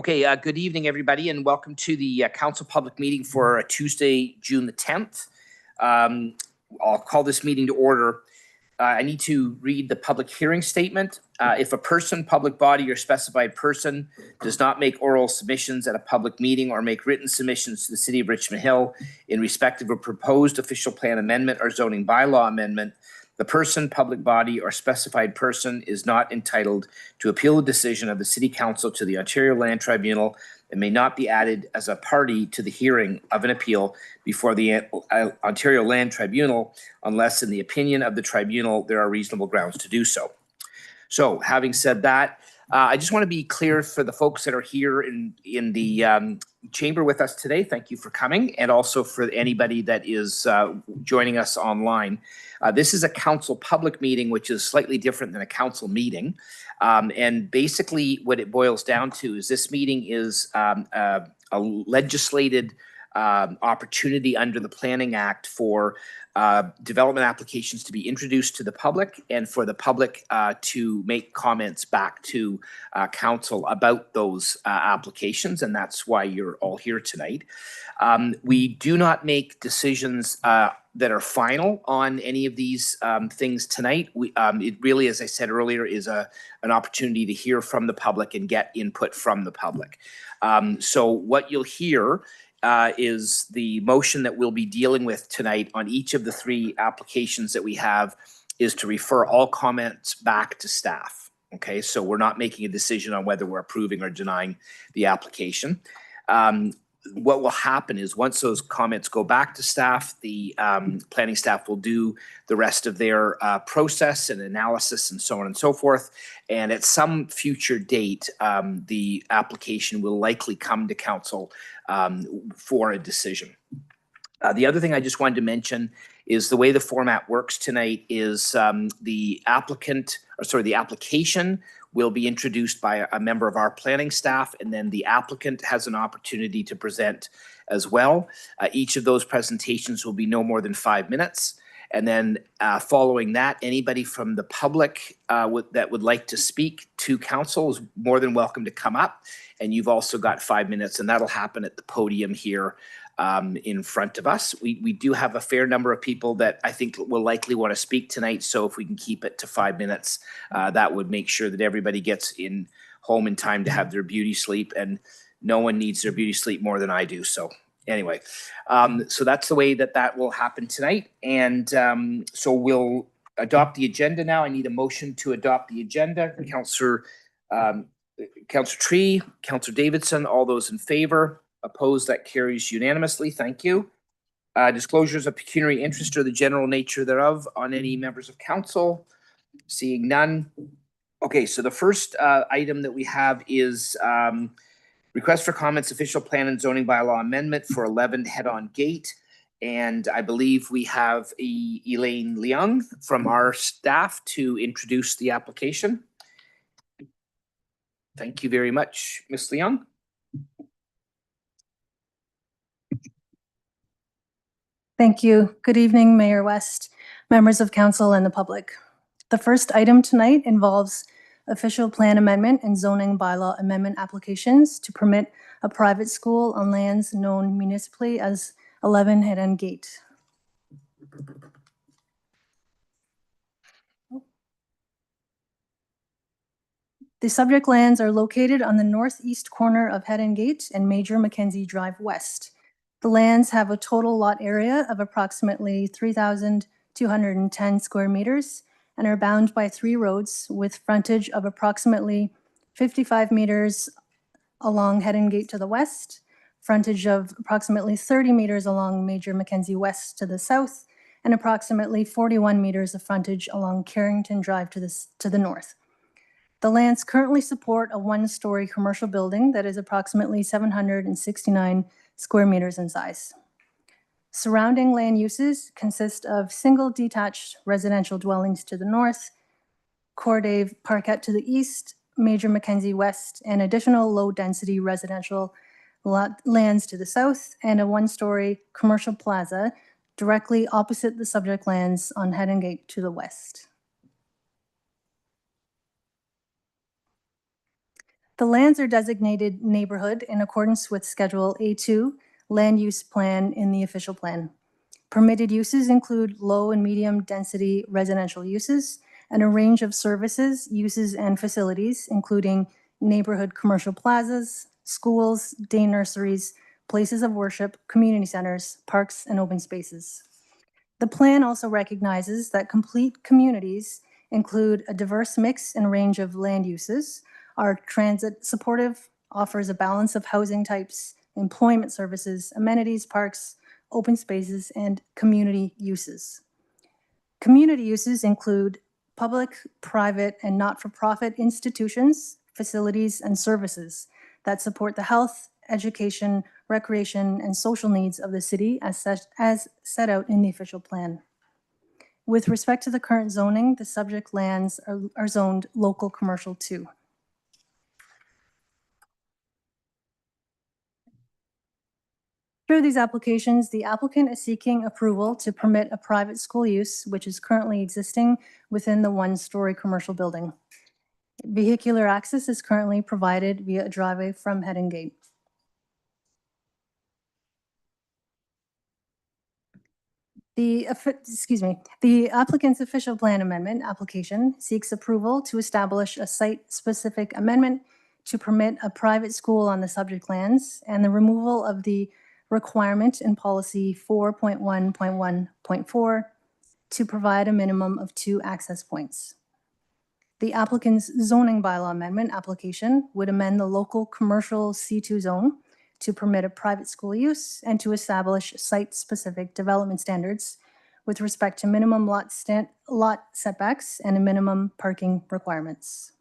Okay, good evening, everybody, and welcome to the council public meeting for Tuesday, June the 10th. I'll call this meeting to order. I need to read the public hearing statement. If a person, public body, or specified person does not make oral submissions at a public meeting or make written submissions to the City of Richmond Hill in respect of a proposed official plan amendment or zoning bylaw amendment, the person, public body, or specified person is not entitled to appeal the decision of the City Council to the Ontario Land Tribunal and may not be added as a party to the hearing of an appeal before the Ontario Land Tribunal unless, in the opinion of the tribunal, there are reasonable grounds to do so. So, having said that, I just want to be clear for the folks that are here in the chamber with us today. Thank you for coming, and also for anybody that is joining us online. This is a council public meeting, which is slightly different than a council meeting. And basically what it boils down to is this meeting is a legislated opportunity under the Planning Act for development applications to be introduced to the public and for the public to make comments back to council about those applications, and that's why you're all here tonight. We do not make decisions that are final on any of these things tonight. It really, as I said earlier, is an opportunity to hear from the public and get input from the public. So what you'll hear is the motion that we'll be dealing with tonight on each of the three applications that we have is to refer all comments back to staff. Okay, so we're not making a decision on whether we're approving or denying the application. What will happen is once those comments go back to staff, the planning staff will do the rest of their process and analysis and so on and so forth. And at some future date, the application will likely come to council for a decision. The other thing I just wanted to mention is the way the format works tonight is the application will be introduced by a member of our planning staff, and then the applicant has an opportunity to present as well. Each of those presentations will be no more than 5 minutes. And then following that, anybody from the public that would like to speak to council is more than welcome to come up. And you've also got 5 minutes, and that'll happen at the podium here in front of us. We do have a fair number of people that I think will likely want to speak tonight. So if we can keep it to 5 minutes, that would make sure that everybody gets home in time to have their beauty sleep, and no one needs their beauty sleep more than I do. So anyway, so that's the way that will happen tonight. And so we'll adopt the agenda now. I need a motion to adopt the agenda. Councillor Tree, Councillor Davidson, all those in favor? Opposed? That carries unanimously. Thank you. Disclosures of pecuniary interest or the general nature thereof on any members of council? Seeing none. Okay, so the first item that we have is request for comments, official plan and zoning bylaw amendment for 11 head-on gate. And I believe we have Elaine Leung from our staff to introduce the application. Thank you very much, Ms. Leung. Thank you. Good evening, Mayor West, members of council, and the public. The first item tonight involves official plan amendment and zoning bylaw amendment applications to permit a private school on lands known municipally as 11 Head-End Gate. The subject lands are located on the northeast corner of Head-End Gate and Major Mackenzie Drive West. The lands have a total lot area of approximately 3,210 square meters and are bound by 3 roads with frontage of approximately 55 meters along Head-End Gate to the west, frontage of approximately 30 meters along Major Mackenzie West to the south, and approximately 41 meters of frontage along Carrington Drive to the north. The lands currently support a 1-story commercial building that is approximately 769 square meters in size. Surrounding land uses consist of single detached residential dwellings to the north, Cordave Parkette to the east, Major Mackenzie West, and additional low-density residential lands to the south, and a 1-story commercial plaza directly opposite the subject lands on Head-End Gate to the west. The lands are designated neighborhood in accordance with Schedule A2 Land Use Plan in the official plan. Permitted uses include low and medium density residential uses and a range of services, uses, and facilities, including neighborhood commercial plazas, schools, day nurseries, places of worship, community centers, parks, and open spaces. The plan also recognizes that complete communities include a diverse mix and range of land uses, are transit supportive, offers a balance of housing types, employment services, amenities, parks, open spaces, and community uses. Community uses include public, private, and not-for-profit institutions, facilities, and services that support the health, education, recreation, and social needs of the city as set out in the official plan. With respect to the current zoning, the subject lands are zoned local commercial 2. Through these applications, the applicant is seeking approval to permit a private school use, which is currently existing within the one-story commercial building. Vehicular access is currently provided via a driveway from Head and Gate. The applicant's official plan amendment application seeks approval to establish a site-specific amendment to permit a private school on the subject lands and the removal of the requirement in policy 4.1.1.4 to provide a minimum of 2 access points. The applicant's zoning bylaw amendment application would amend the local commercial C2 zone to permit a private school use and to establish site-specific development standards with respect to minimum lot setbacks and minimum parking requirements.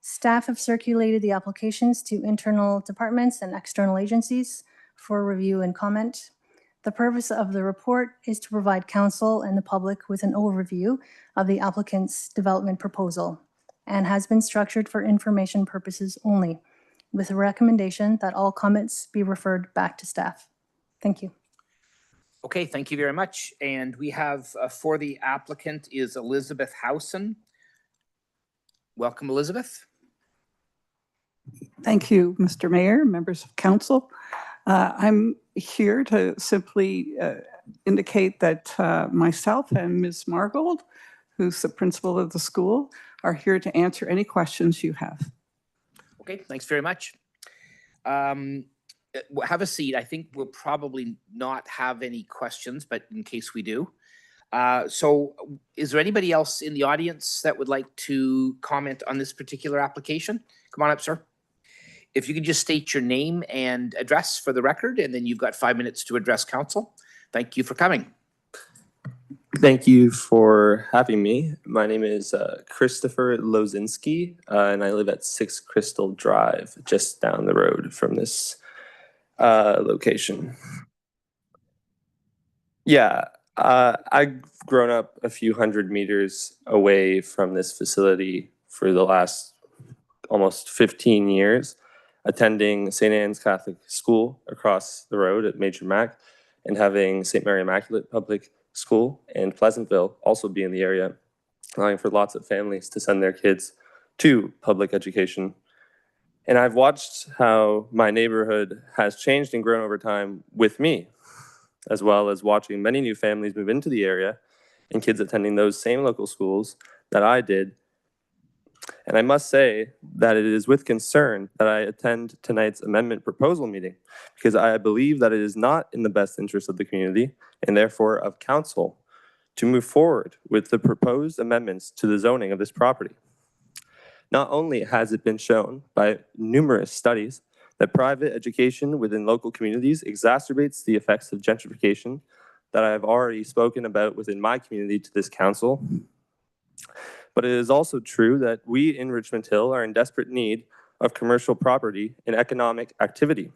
Staff have circulated the applications to internal departments and external agencies for review and comment. The purpose of the report is to provide council and the public with an overview of the applicant's development proposal and has been structured for information purposes only, with a recommendation that all comments be referred back to staff. Thank you. Okay, thank you very much. And we have for the applicant is Elizabeth Howson. Welcome, Elizabeth. Thank you, Mr. Mayor, members of council. I'm here to simply indicate that myself and Ms. Margold, who's the principal of the school, are here to answer any questions you have. Okay, thanks very much. Have a seat. I think we'll probably not have any questions, but in case we do. So is there anybody else in the audience that would like to comment on this particular application? Come on up, sir. If you could just state your name and address for the record, and then you've got 5 minutes to address council. Thank you for coming. Thank you for having me. My name is Christopher Lozinski, and I live at 6 Crystal Drive, just down the road from this location. Yeah, I've grown up a few hundred meters away from this facility for the last almost 15 years, attending St. Anne's Catholic School across the road at Major Mac, and having St. Mary Immaculate Public School and Pleasantville also be in the area, allowing for lots of families to send their kids to public education. And I've watched how my neighborhood has changed and grown over time with me, as well as watching many new families move into the area and kids attending those same local schools that I did. And I must say that it is with concern that I attend tonight's amendment proposal meeting, because I believe that it is not in the best interest of the community and therefore of council to move forward with the proposed amendments to the zoning of this property. Not only has it been shown by numerous studies that private education within local communities exacerbates the effects of gentrification that I have already spoken about within my community to this council, but it is also true that we in Richmond Hill are in desperate need of commercial property and economic activity.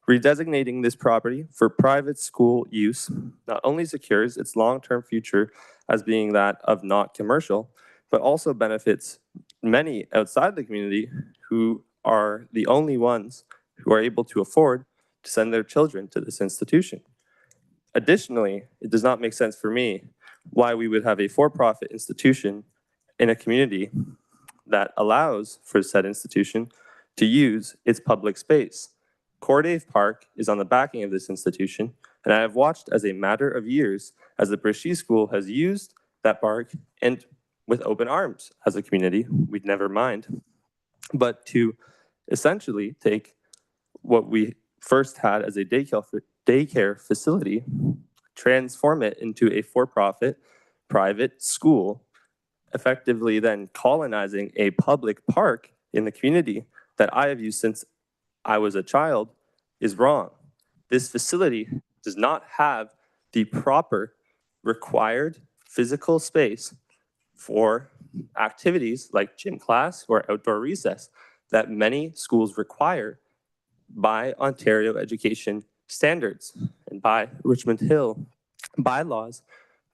Redesignating this property for private school use not only secures its long-term future as being that of not commercial, but also benefits many outside the community who are the only ones who are able to afford to send their children to this institution. Additionally, it does not make sense for me why we would have a for-profit institution in a community that allows for said institution to use its public space. Cordave Park is on the backing of this institution, and I have watched as a matter of years as the British School has used that park and with open arms as a community, we'd never mind, but to essentially take what we first had as a daycare facility, transform it into a for-profit private school, effectively then colonizing a public park in the community that I have used since I was a child is wrong. This facility does not have the proper required physical space for activities like gym class or outdoor recess that many schools require by Ontario education standards and by Richmond Hill bylaws.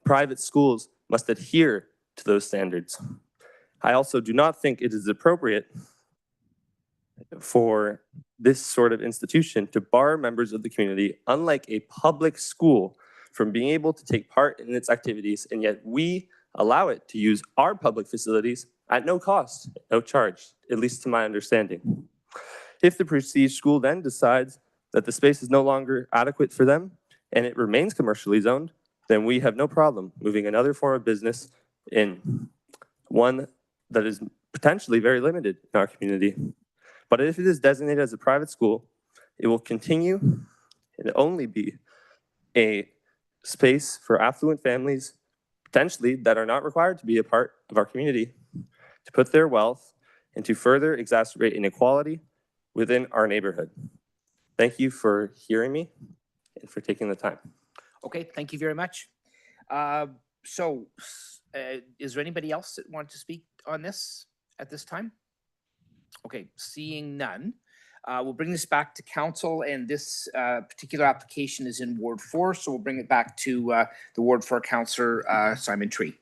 Private schools must adhere to those standards. I also do not think it is appropriate for this sort of institution to bar members of the community, unlike a public school, from being able to take part in its activities, and yet we allow it to use our public facilities at no cost, no charge, at least to my understanding. If the prestige school then decides that the space is no longer adequate for them and it remains commercially zoned, then we have no problem moving another form of business in, one that is potentially very limited in our community. But if it is designated as a private school, it will continue and only be a space for affluent families, potentially that are not required to be a part of our community, to put their wealth and to further exacerbate inequality within our neighborhood. Thank you for hearing me and for taking the time. Okay, thank you very much. Is there anybody else that wanted to speak on this at this time? Okay, seeing none, we'll bring this back to council, and this particular application is in Ward 4, so we'll bring it back to the Ward 4 Councillor Simon Tree.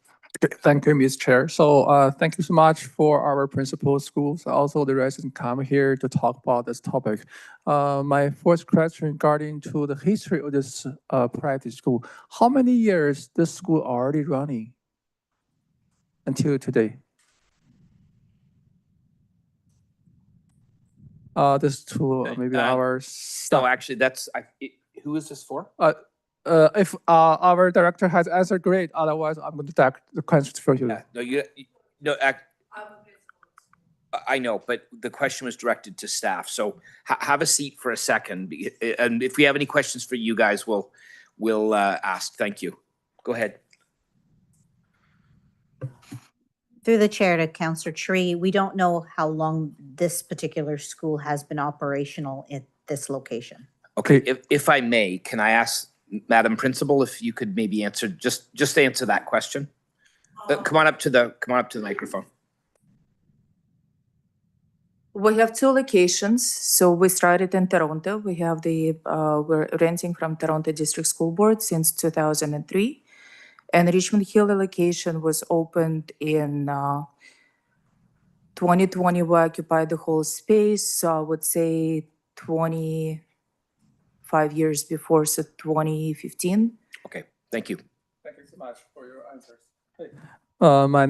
Okay, thank you, Ms. Chair. So thank you so much for our principal schools, also the residents come here to talk about this topic. My first question regarding to the history of this private school. How many years this school already running until today? This to maybe our staff. No, actually, who is this for? If our director has answered, great. Otherwise, I'm going to take the questions for you. I know, but the question was directed to staff. So have a seat for a second, and if we have any questions for you guys, we'll ask. Thank you. Go ahead. Through the chair to Councillor Tree, we don't know how long this particular school has been operational at this location. Okay, if I may, can I ask Madam Principal if you could maybe answer just answer that question? Come on up to the microphone. We have two locations. So we started in Toronto. We have we're renting from Toronto District School Board since 2003. And Richmond Hill location was opened in 2020. We occupied the whole space. So I would say 25 years before, so 2015. Okay, thank you. Thank you so much for your answers. My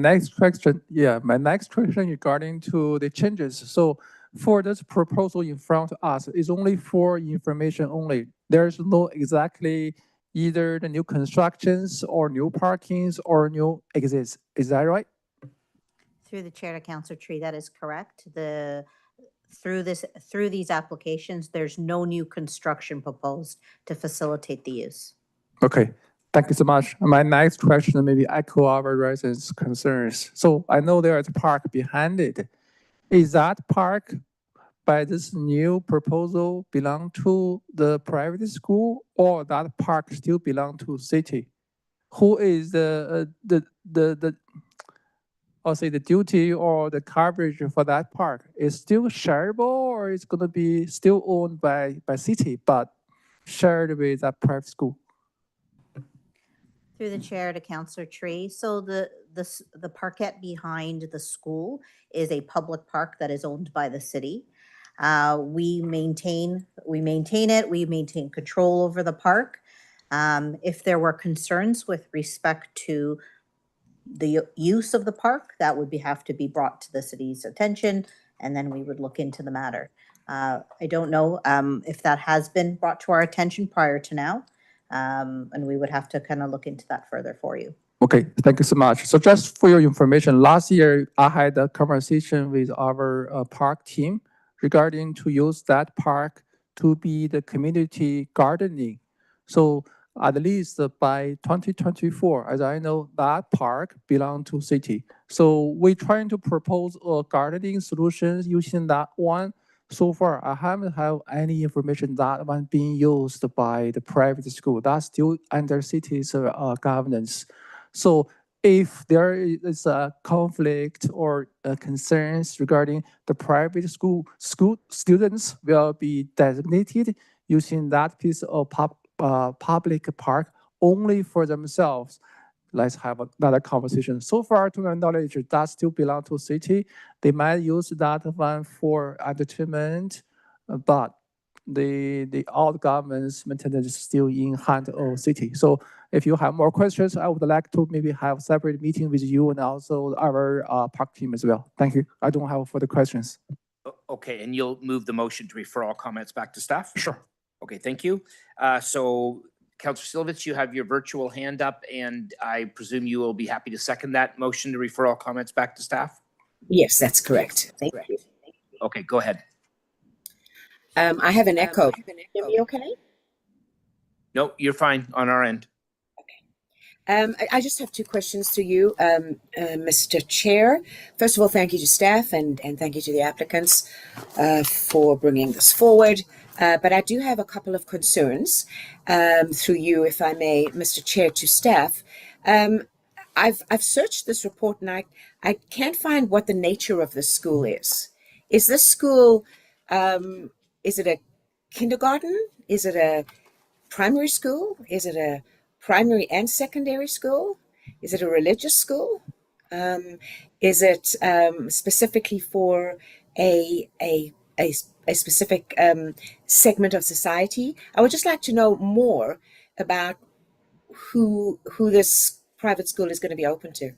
next question regarding to the changes. So for this proposal in front of us is only for information only. There's no exactly either the new constructions or new parkings or new exits. Is that right? Through the chair to Councillor Tree, that is correct. Through these applications, there's no new construction proposed to facilitate the use. Okay, thank you so much. My next question maybe echo our residents' concerns. So I know there is a park behind it. Is that park by this new proposal belong to the private school, or that park still belong to city? Who is I'll say the duty or the coverage for that park? Is still shareable, or it's going to be still owned by city but shared with that private school? Through the chair to Councillor Tree. So the parkette behind the school is a public park that is owned by the city. We maintain it. We maintain control over the park. If there were concerns with respect to the use of the park, that would have to be brought to the city's attention, and then we would look into the matter. I don't know if that has been brought to our attention prior to now, and we would have to kind of look into that further for you. Okay, thank you so much. So just for your information, last year I had a conversation with our park team regarding to use that park to be the community gardening. So at least by 2024, as I know, that park belongs to city. So we're trying to propose a gardening solutions using that one. So far, I haven't had any information that one being used by the private school. That's still under city's governance. So if there is a conflict or concerns regarding the private school students will be designated using that piece of public park only for themselves. Let's have another conversation. So far, to my knowledge, that still belong to city. They might use that one for entertainment, but all the government's maintenance is still in hand of city. So if you have more questions, I would like to maybe have separate meeting with you and also our park team as well. Thank you. I don't have further questions. Okay, and you'll move the motion to refer all comments back to staff? Sure. Okay, thank you. So Councillor Silvitz, you have your virtual hand up, and I presume you will be happy to second that motion to refer all comments back to staff? Yes, that's correct. Thank you. Okay, go ahead. I have an echo. Can you hear me okay? No, you're fine on our end. I just have two questions to you, Mr. Chair. First of all, thank you to staff and thank you to the applicants for bringing this forward. But I do have a couple of concerns through you, if I may, Mr. Chair, to staff. I've searched this report and I can't find what the nature of this school is. Is this school, is it a kindergarten? Is it a primary school? Is it a primary and secondary school? Is it a religious school? Is it specifically for a specific segment of society? I would just like to know more about who this private school is going to be open to.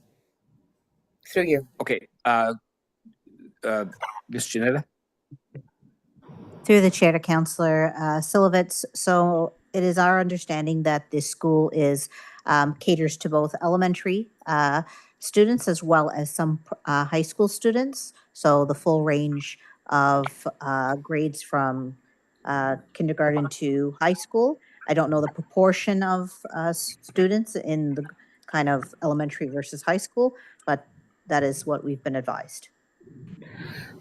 Through you. Okay, Ms. Janetta? Through the chair to Councillor Silvitz. So it is our understanding that this school is caters to both elementary students as well as some high school students. So the full range of grades from kindergarten to high school. I don't know the proportion of students in the kind of elementary versus high school, but that is what we've been advised.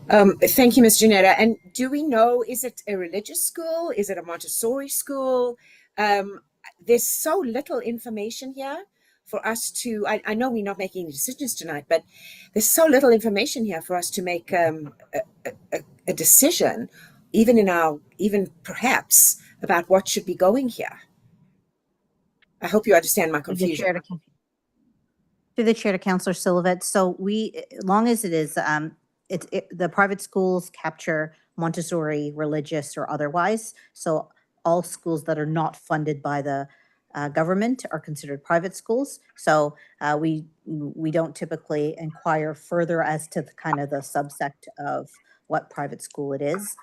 Thank you, Ms. Janetta. And do we know, is it a religious school? Is it a Montessori school? There's so little information here for us to, I know we're not making decisions tonight, but there's so little information here for us to make a decision, even perhaps about what should be going here. I hope you understand my confusion. Through the chair to Councillor Silvitz. So as long as it is, the private schools capture Montessori, religious or otherwise. So all schools that are not funded by the government are considered private schools. So we don't typically inquire further as to the kind of the subsect of what private school it is,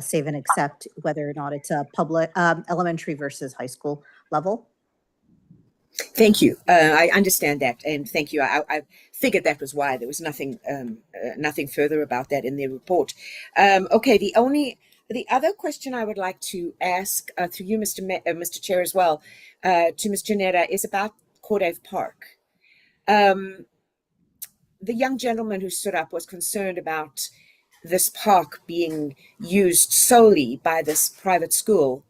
save and except whether or not it's a public elementary versus high school level. Thank you. I understand that, and thank you. I figured that was why there was nothing further about that in the report. Okay, the other question I would like to ask through you, Mr. Chair, as well, to Ms. Janetta, is about Cordave Park. The young gentleman who stood up was concerned about this park being used solely by this private school,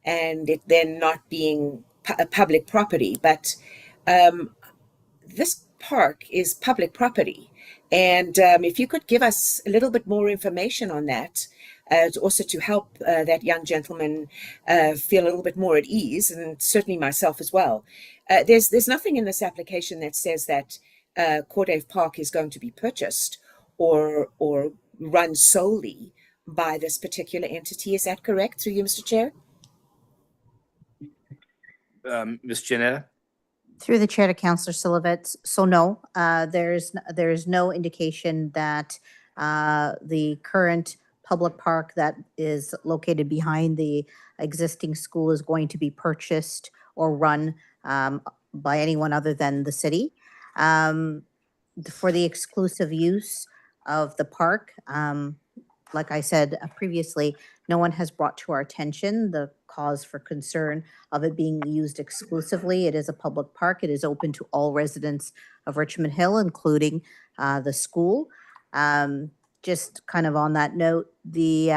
and it then not being public property, but this park is public property. And if you could give us a little bit more information on that, also to help that young gentleman feel a little bit more at ease, and certainly myself as well. There's nothing in this application that says that Cordave Park is going to be purchased or run solely by this particular entity. Is that correct, through you, Mr. Chair? Ms. Janetta? Through the chair to Councillor Silovitz. So no, there's no indication that the current public park that is located behind the existing school is going to be purchased or run by anyone other than the city. For the exclusive use of the park, like I said previously, no one has brought to our attention the cause for concern of it being used exclusively. It is a public park. It is open to all residents of Richmond Hill, including the school. Just kind of on that note, the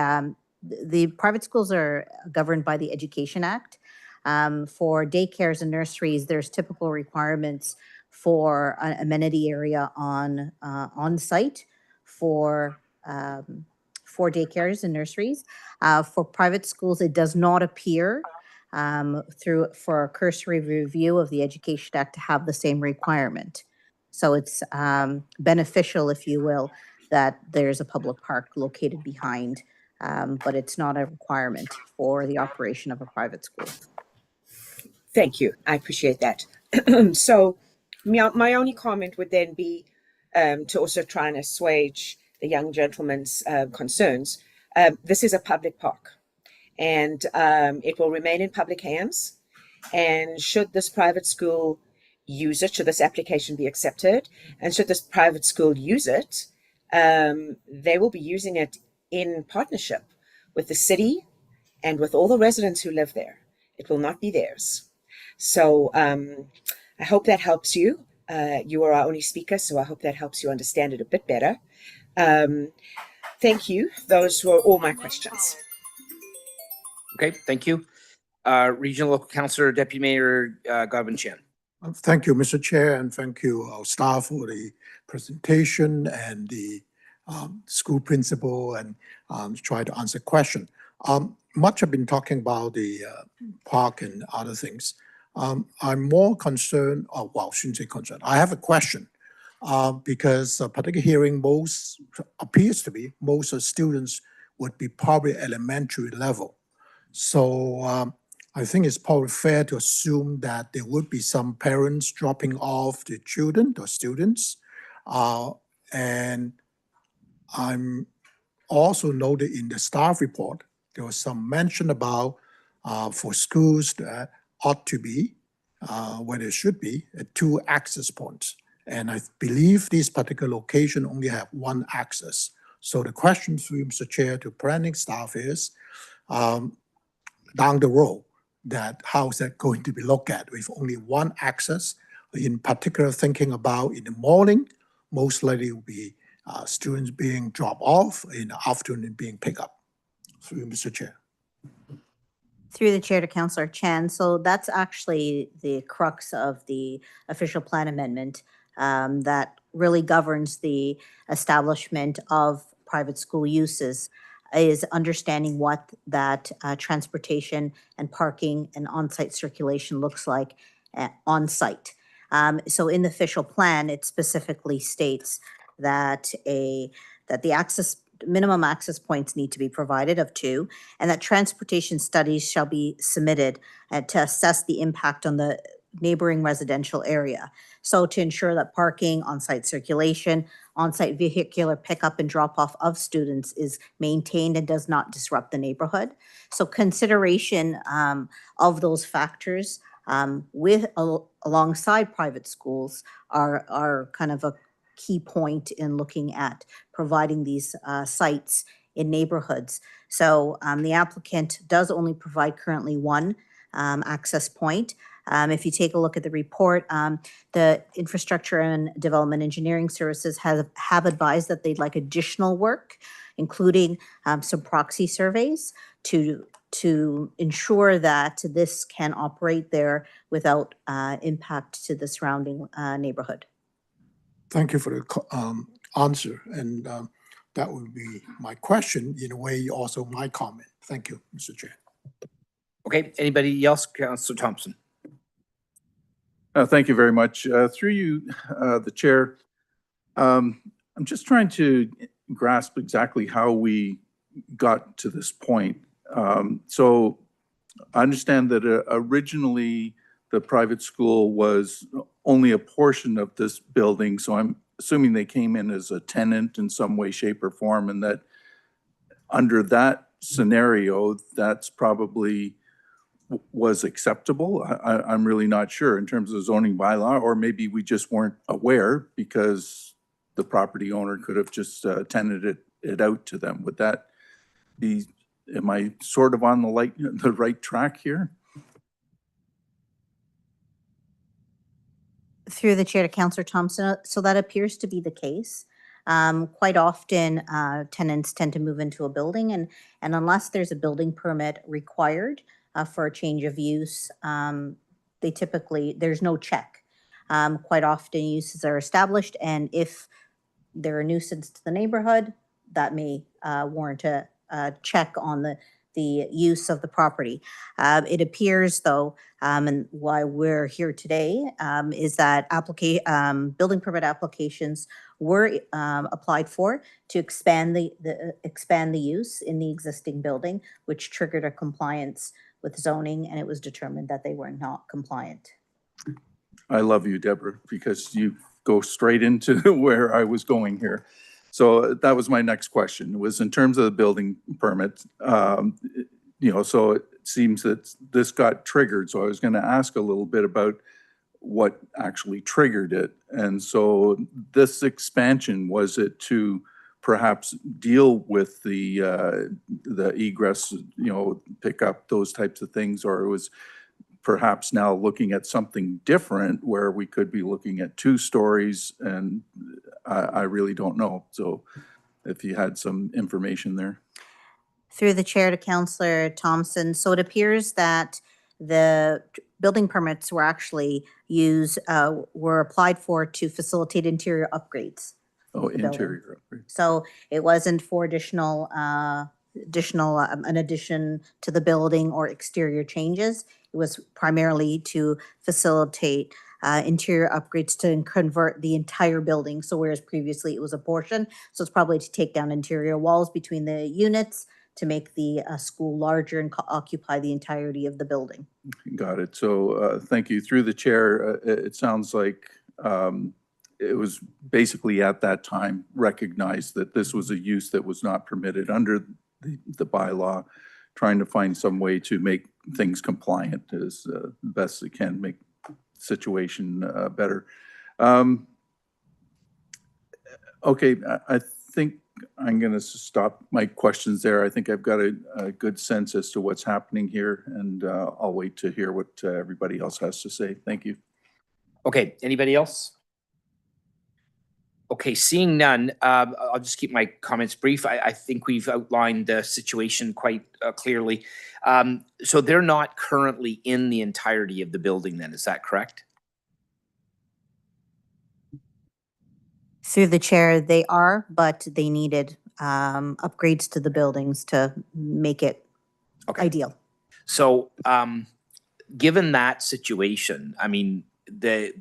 private schools are governed by the Education Act. For daycares and nurseries, there's typical requirements for an amenity area on site for daycares and nurseries. For private schools, it does not appear for a cursory review of the Education Act to have the same requirement. So it's beneficial, if you will, that there's a public park located behind, but it's not a requirement for the operation of a private school. Thank you. I appreciate that. So my only comment would then be to also try and assuage the young gentleman's concerns. This is a public park, and it will remain in public hands. And should this private school use it, should this application be accepted, and should this private school use it, they will be using it in partnership with the city and with all the residents who live there. It will not be theirs. So I hope that helps you. You are our only speaker, so I hope that helps you understand it a bit better. Thank you. Those were all my questions. Okay, thank you. Regional Local Councillor, Deputy Mayor Godwin Chan. Thank you, Mr. Chair, and thank you, our staff, for the presentation and the school principal and try to answer question. Much have been talking about the park and other things. I'm more concerned, well, shouldn't say concerned. I have a question because particularly hearing most students would be probably elementary level. So I think it's probably fair to assume that there would be some parents dropping off the children or students. And I'm also noted in the staff report, there was some mention about for schools that ought to be, where there should be, 2 access points. And I believe this particular location only have 1 access. So the question for you, Mr. Chair, to planning staff is, down the road, that how is that going to be looked at with only 1 access? In particular, thinking about in the morning, most likely will be students being dropped off, in the afternoon being picked up. Through you, Mr. Chair. Through the chair to Councillor Chan. So that's actually the crux of the official plan amendment that really governs the establishment of private school uses, is understanding what that transportation and parking and on-site circulation looks like on-site. So in the official plan, it specifically states that the minimum access points need to be provided of 2, and that transportation studies shall be submitted to assess the impact on the neighboring residential area. So to ensure that parking, on-site circulation, on-site vehicular pickup and drop-off of students is maintained and does not disrupt the neighborhood. So consideration of those factors alongside private schools are kind of a key point in looking at providing these sites in neighborhoods. So the applicant does only provide currently 1 access point. If you take a look at the report, the Infrastructure and Development Engineering Services have advised that they'd like additional work, including some proxy surveys to ensure that this can operate there without impact to the surrounding neighborhood. Thank you for the answer. And that would be my question, in a way, also my comment. Thank you, Mr. Chair. Okay, anybody else? Councillor Thompson. Thank you very much. Through you, the chair, I'm just trying to grasp exactly how we got to this point. So I understand that originally the private school was only a portion of this building, so I'm assuming they came in as a tenant in some way, shape, or form, and that under that scenario, that's probably was acceptable. I'm really not sure in terms of zoning bylaw, or maybe we just weren't aware because the property owner could have just tenanted it out to them. Would that be, am I sort of on the right track here? Through the chair to Councillor Thompson, so that appears to be the case. Quite often, tenants tend to move into a building, and unless there's a building permit required for a change of use, they typically, there's no check. Quite often uses are established, and if they're a nuisance to the neighborhood, that may warrant a check on the use of the property. It appears, though, and why we're here today, is that building permit applications were applied for to expand the use in the existing building, which triggered a compliance with zoning, and it was determined that they were not compliant. I love you, Deborah, because you go straight into where I was going here. So that was my next question, was in terms of the building permit, you know, so it seems that this got triggered. So I was going to ask a little bit about what actually triggered it. And so this expansion, was it to perhaps deal with the egress, you know, pick up those types of things, or it was perhaps now looking at something different where we could be looking at 2 stories, and I really don't know. So if you had some information there. Through the chair to Councillor Thompson, so it appears that the building permits were actually were applied for to facilitate interior upgrades. Oh, the building. interior upgrade. So it wasn't for an addition to the building or exterior changes. It was primarily to facilitate interior upgrades to convert the entire building. So whereas previously it was a portion, so it's probably to take down interior walls between the units to make the school larger and occupy the entirety of the building. Got it. So thank you. Through the chair, it sounds like it was basically at that time recognized that this was a use that was not permitted under the bylaw, trying to find some way to make things compliant as best they can, make the situation better. Okay, I think I'm going to stop my questions there. I think I've got a good sense as to what's happening here, and I'll wait to hear what everybody else has to say. Thank you. Okay, anybody else? Okay, seeing none, I'll just keep my comments brief. I think we've outlined the situation quite clearly. So they're not currently in the entirety of the building then, is that correct? Through the chair, they are, but they needed upgrades to the buildings to make it ideal. So given that situation, I mean, the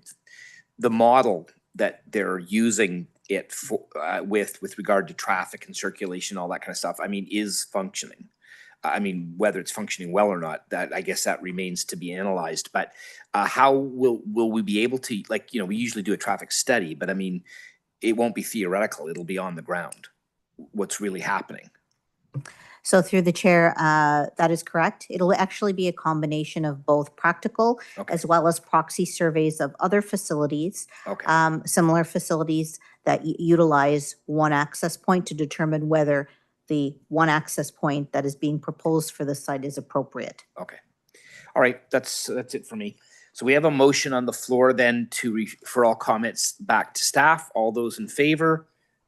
model that they're using it for, with regard to traffic and circulation, all that kind of stuff, I mean, is functioning. I mean, whether it's functioning well or not, that I guess that remains to be analyzed. But how will we be able to, like, you know, we usually do a traffic study, but I mean, it won't be theoretical. It'll be on the ground. What's really happening? So through the chair, that is correct. It'll actually be a combination of both practical as well as proxy surveys of other facilities, similar facilities that utilize one access point to determine whether the one access point that is being proposed for the site is appropriate. Okay. All right. That's it for me. So we have a motion on the floor then to refer all comments back to staff. All those in favor?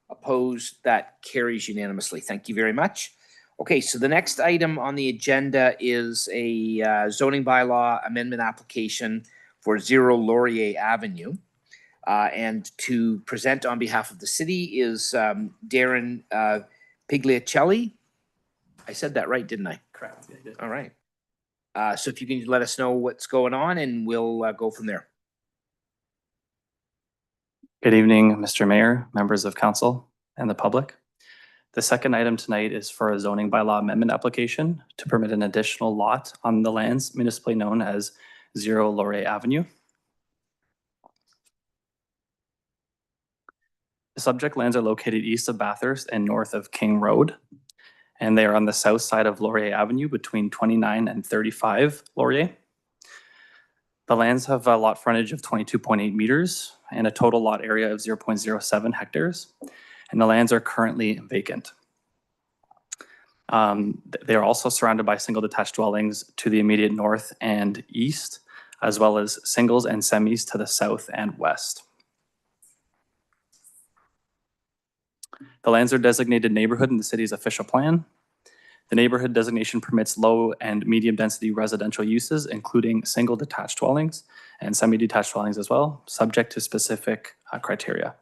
Opposed? That carries unanimously. Thank you very much. Okay, so the next item on the agenda is a zoning bylaw amendment application for 0 Laurier Avenue. And to present on behalf of the city is Darren Pigliacelli. I said that right, didn't I? Correct. Yeah, you did. All right. So if you can let us know what's going on and we'll go from there. Good evening, Mr. Mayor, members of council, and the public. The second item tonight is for a zoning bylaw amendment application to permit an additional lot on the lands municipally known as Laurier Avenue. The subject lands are located east of Bathurst and north of King Road, and they are on the south side of Laurier Avenue between 29 and 35 Laurier. The lands have a lot frontage of 22.8 meters and a total lot area of 0.07 hectares, and the lands are currently vacant. They are also surrounded by single detached dwellings to the immediate north and east, as well as singles and semis to the south and west. The lands are designated neighborhood in the city's official plan. The neighborhood designation permits low and medium density residential uses, including single detached dwellings and semi-detached dwellings as well, subject to specific criteria.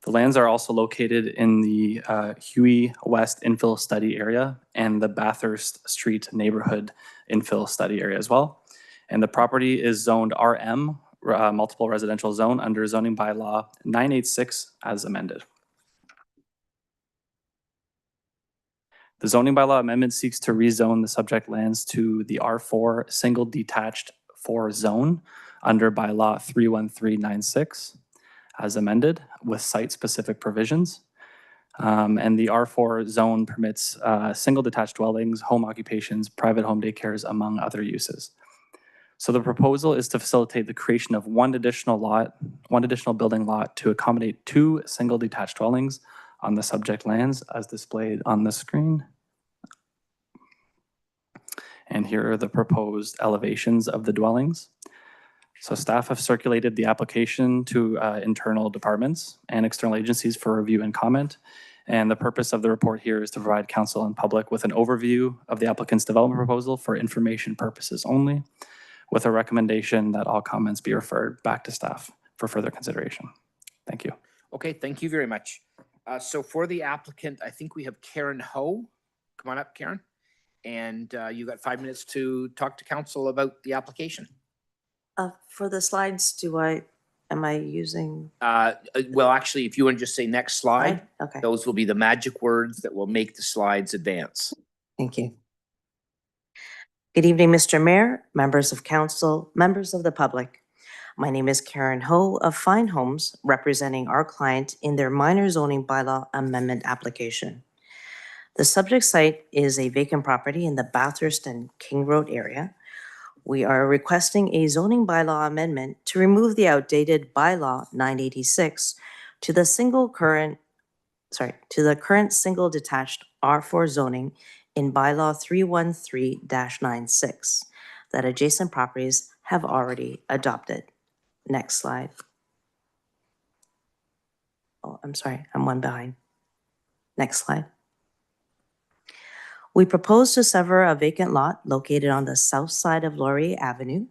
The lands are also located in the Huey West infill study area and the Bathurst Street neighborhood infill study area as well. And the property is zoned RM, multiple residential zone, under zoning bylaw 986 as amended. The zoning bylaw amendment seeks to rezone the subject lands to the R4 single detached 4 zone under bylaw 31396 as amended with site-specific provisions. And the R4 zone permits single detached dwellings, home occupations, private home daycares, among other uses. So the proposal is to facilitate the creation of one additional building lot to accommodate 2 single detached dwellings on the subject lands as displayed on the screen. And here are the proposed elevations of the dwellings. So staff have circulated the application to internal departments and external agencies for review and comment. And the purpose of the report here is to provide council and public with an overview of the applicant's development proposal for information purposes only, with a recommendation that all comments be referred back to staff for further consideration. Thank you. Okay, thank you very much. So for the applicant, I think we have Karen Ho. Come on up, Karen. And you got 5 minutes to talk to council about the application. For the slides, am I using? Well, actually, if you want to just say next slide, Okay, those will be the magic words that will make the slides advance. thank you. Good evening, Mr. Mayor, members of council, members of the public. My name is Karen Ho of Fine Homes, representing our client in their minor zoning bylaw amendment application. The subject site is a vacant property in the Bathurst and King Road area. We are requesting a zoning bylaw amendment to remove the outdated bylaw 986 to the current single detached R4 zoning in bylaw 313-96 that adjacent properties have already adopted. Next slide. Oh, I'm sorry, I'm one behind. Next slide. We propose to sever a vacant lot located on the south side of Laurier Avenue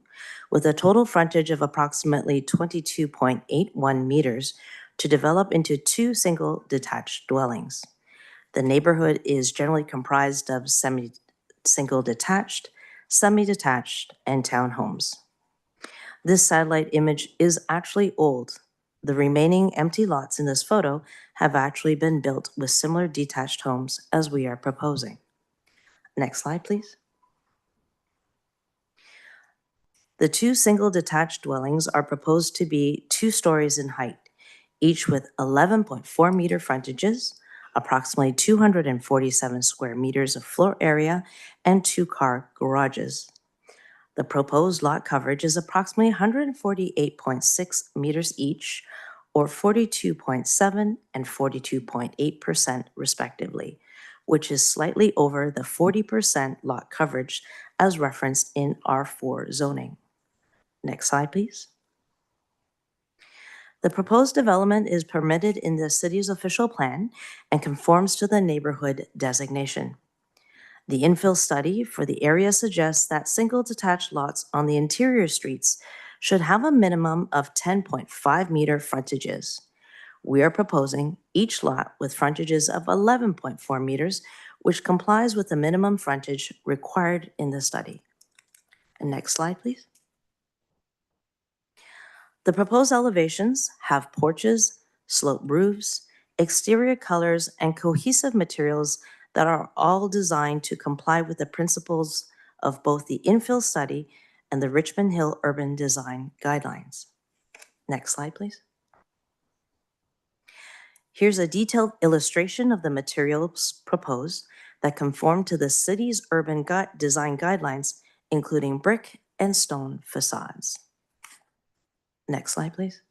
with a total frontage of approximately 22.81 meters to develop into 2 single detached dwellings. The neighborhood is generally comprised of single detached, semi-detached, and townhomes. This satellite image is actually old. The remaining empty lots in this photo have actually been built with similar detached homes as we are proposing. Next slide, please. The 2 single detached dwellings are proposed to be 2 stories in height, each with 11.4 meter frontages, approximately 247 square meters of floor area, and 2-car garages. The proposed lot coverage is approximately 148.6 meters each, or 42.7 and 42.8% respectively, which is slightly over the 40% lot coverage as referenced in R4 zoning. Next slide, please. The proposed development is permitted in the city's official plan and conforms to the neighborhood designation. The infill study for the area suggests that single detached lots on the interior streets should have a minimum of 10.5 meter frontages. We are proposing each lot with frontages of 11.4 meters, which complies with the minimum frontage required in the study. And next slide, please. The proposed elevations have porches, sloped roofs, exterior colors, and cohesive materials that are all designed to comply with the principles of both the infill study and the Richmond Hill Urban Design Guidelines. Next slide, please. Here's a detailed illustration of the materials proposed that conform to the city's urban design guidelines, including brick and stone facades. Next slide, please.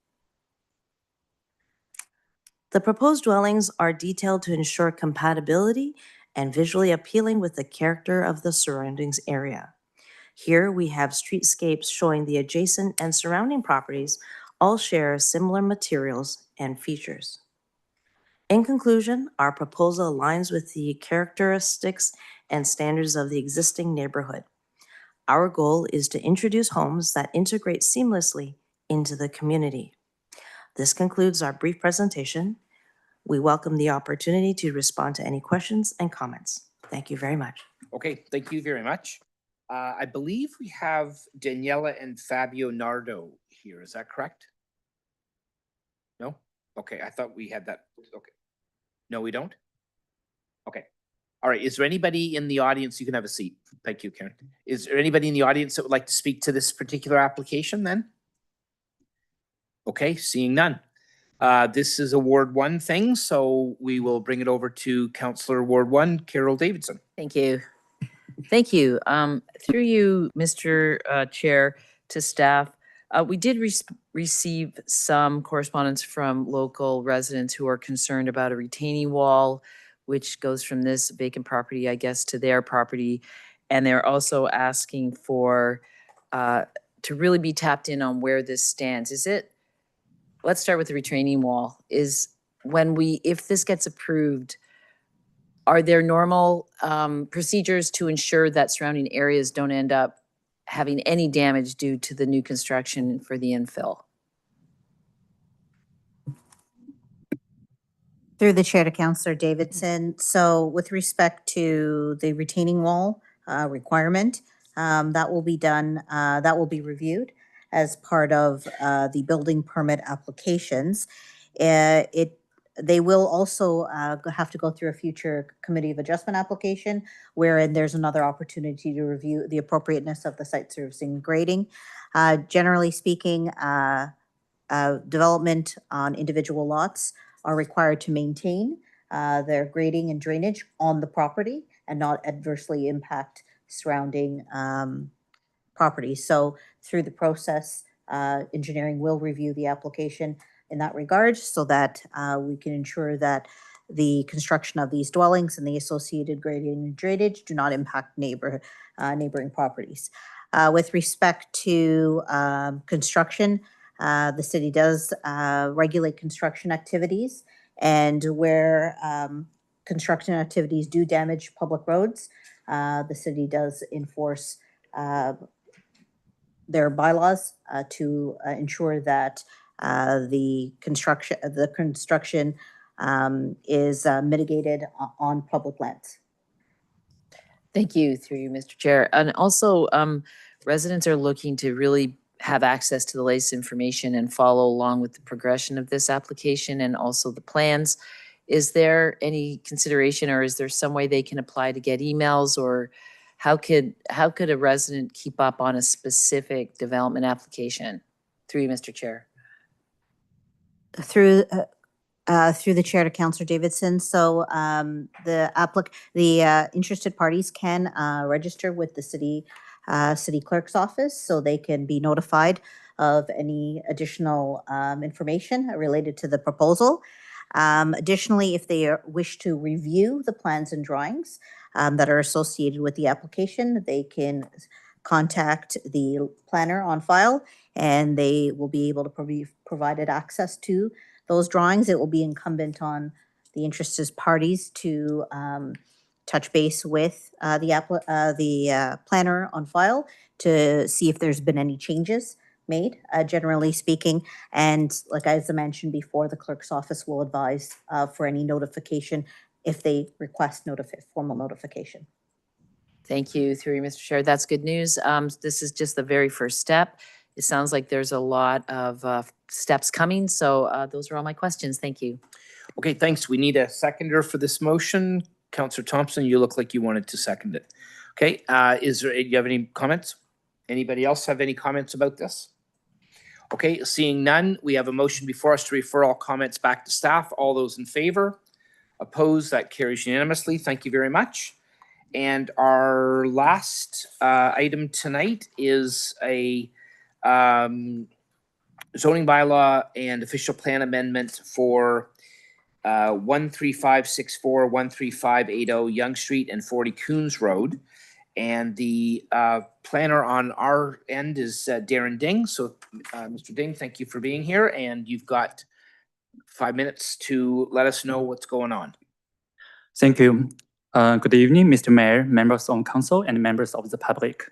The proposed dwellings are detailed to ensure compatibility and visually appealing with the character of the surroundings area. Here we have streetscapes showing the adjacent and surrounding properties all share similar materials and features. In conclusion, our proposal aligns with the characteristics and standards of the existing neighborhood. Our goal is to introduce homes that integrate seamlessly into the community. This concludes our brief presentation. We welcome the opportunity to respond to any questions and comments. Thank you very much. Okay, thank you very much. I believe we have Daniela and Fabio Nardo here. Is that correct? No? Okay, I thought we had that. Okay. No, we don't? Okay. All right. Is there anybody in the audience? You can have a seat. Thank you, Karen. Is there anybody in the audience that would like to speak to this particular application then? Okay, seeing none. This is a Ward 1 thing, so we will bring it over to Councillor Ward 1, Carol Davidson. Thank you. Thank you. Through you, Mr. Chair, to staff, we did receive some correspondence from local residents who are concerned about a retaining wall, which goes from this vacant property, I guess, to their property. And they're also asking for, to really be tapped in on where this stands. Is it, let's start with the retaining wall. Is when if this gets approved, are there normal procedures to ensure that surrounding areas don't end up having any damage due to the new construction for the infill? Through the chair to Councillor Davidson. So with respect to the retaining wall requirement, that will be done, that will be reviewed as part of the building permit applications. They will also have to go through a future committee of adjustment application, wherein there's another opportunity to review the appropriateness of the site servicing grading. Generally speaking, development on individual lots are required to maintain their grading and drainage on the property and not adversely impact surrounding properties. So through the process, engineering will review the application in that regard so that we can ensure that the construction of these dwellings and the associated grading and drainage do not impact neighboring properties. With respect to construction, the city does regulate construction activities, and where construction activities do damage public roads, the city does enforce their bylaws to ensure that the construction is mitigated on public lands. Thank you, through you, Mr. Chair. And also, residents are looking to really have access to the latest information and follow along with the progression of this application and also the plans. Is there any consideration, or is there some way they can apply to get emails, or how could a resident keep up on a specific development application? Through you, Mr. Chair. Through the chair to Councillor Davidson. So the interested parties can register with the city clerk's office, so they can be notified of any additional information related to the proposal. Additionally, if they wish to review the plans and drawings that are associated with the application, they can contact the planner on file, and they will be able to be provided access to those drawings. It will be incumbent on the interested parties to touch base with the planner on file to see if there's been any changes made, generally speaking. And like as I mentioned before, the clerk's office will advise for any notification if they request formal notification. Thank you, through you, Mr. Chair. That's good news. This is just the very first step. It sounds like there's a lot of steps coming. So those are all my questions. Thank you. Okay, thanks. We need a seconder for this motion. Councillor Thompson, you look like you wanted to second it. Okay, do you have any comments? Anybody else have any comments about this? Okay, seeing none, we have a motion before us to refer all comments back to staff. All those in favor? Opposed? That carries unanimously. Thank you very much. And our last item tonight is a zoning bylaw and official plan amendment for 13564, 13580 Young Street and 40 Coons Road. And the planner on our end is Darren Ding. So Mr. Ding, thank you for being here. And you've got 5 minutes to let us know what's going on. Thank you. Good evening, Mr. Mayor, members of council, and members of the public.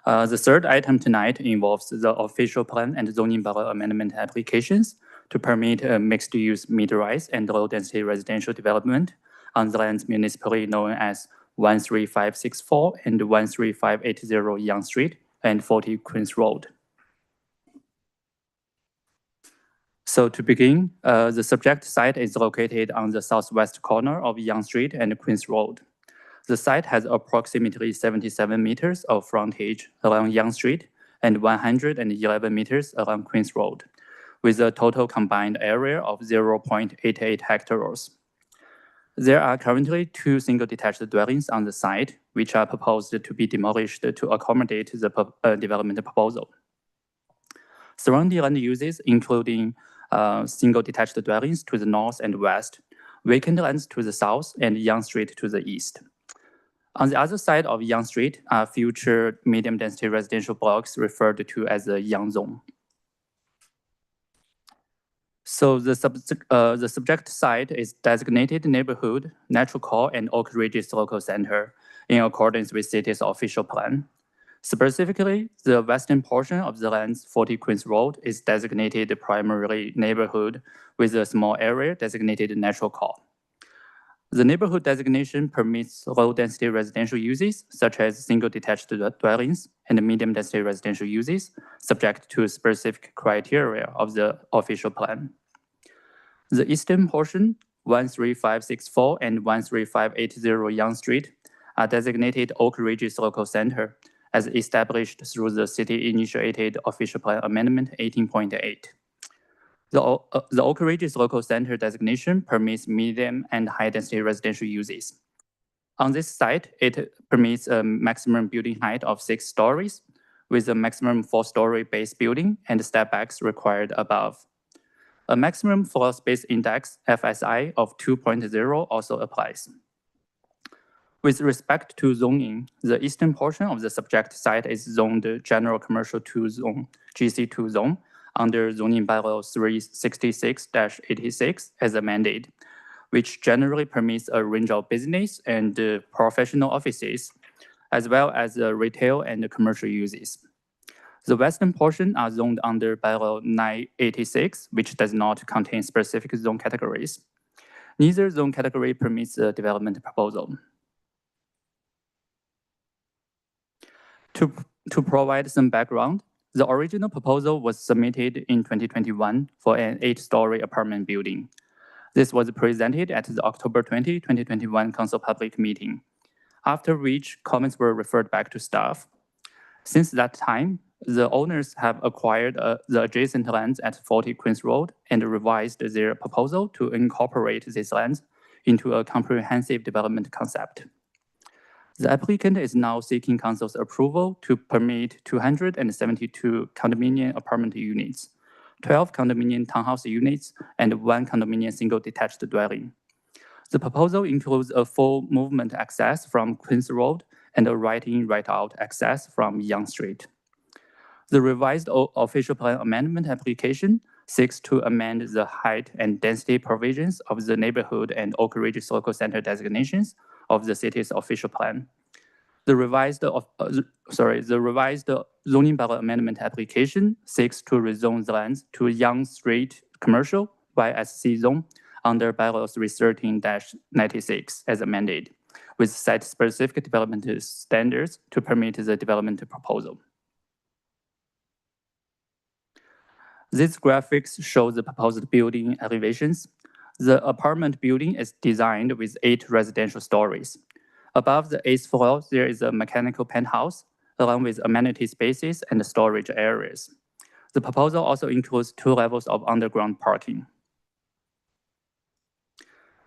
The third item tonight involves the official plan and zoning bylaw amendment applications to permit mixed-use mid-rise and low-density residential development on the lands municipally known as 13564 and 13580 Young Street and 40 Queens Road. So to begin, the subject site is located on the southwest corner of Young Street and Queens Road. The site has approximately 77 meters of frontage along Young Street and 111 meters along Queens Road, with a total combined area of 0.88 hectares. There are currently 2 single detached dwellings on the site, which are proposed to be demolished to accommodate the development proposal. Surrounding land uses, including single detached dwellings to the north and west, vacant lands to the south, and Young Street to the east. On the other side of Young Street are future medium-density residential blocks referred to as the Young Zone. So the subject site is designated neighborhood, natural core, and Oak Ridges local center in accordance with city's official plan. Specifically, the western portion of the land's 40 Queens Road is designated primarily neighborhood with a small area designated natural core. The neighborhood designation permits low-density residential uses, such as single-detached dwellings and medium-density residential uses, subject to specific criteria of the official plan. The eastern portion, 13564 and 13580 Young Street, are designated Oak Ridges Local Center, as established through the city-initiated official plan amendment 18.8. The Oak Ridges Local Center designation permits medium and high-density residential uses. On this site, it permits a maximum building height of 6 stories, with a maximum 4-story base building and stepbacks required above. A maximum floor space index, FSI, of 2.0 also applies. With respect to zoning, the eastern portion of the subject site is zoned General Commercial 2 Zone, GC2 Zone, under Zoning Bylaw 366-86 as amended, which generally permits a range of business and professional offices, as well as retail and commercial uses. The western portion are zoned under Bylaw 986, which does not contain specific zone categories. Neither zone category permits a development proposal. To provide some background, the original proposal was submitted in 2021 for an 8-story apartment building. This was presented at the October 20, 2021 council public meeting, after which comments were referred back to staff. Since that time, the owners have acquired the adjacent lands at 40 Queens Road and revised their proposal to incorporate these lands into a comprehensive development concept. The applicant is now seeking council's approval to permit 272 condominium apartment units, 12 condominium townhouse units, and 1 condominium single detached dwelling. The proposal includes a full movement access from Queens Road and a right-in, right-out access from Young Street. The revised official plan amendment application seeks to amend the height and density provisions of the neighborhood and Oak Ridges Local Center designations of the city's official plan. The revised zoning bylaw amendment application seeks to rezone the lands to Young Street Commercial YSC zone under bylaw 313-96 as amended, with site-specific development standards to permit the development proposal. These graphics show the proposed building elevations. The apartment building is designed with 8 residential stories. Above the 8th floor, there is a mechanical penthouse, along with amenity spaces and storage areas. The proposal also includes 2 levels of underground parking.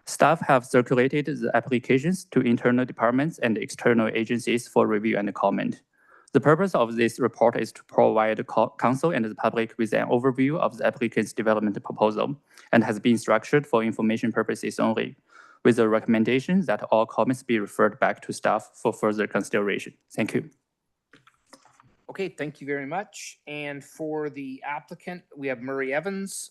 Staff have circulated the applications to internal departments and external agencies for review and comment. The purpose of this report is to provide council and the public with an overview of the applicant's development proposal and has been structured for information purposes only, with the recommendation that all comments be referred back to staff for further consideration. Thank you. Okay, thank you very much. And for the applicant, we have Murray Evans.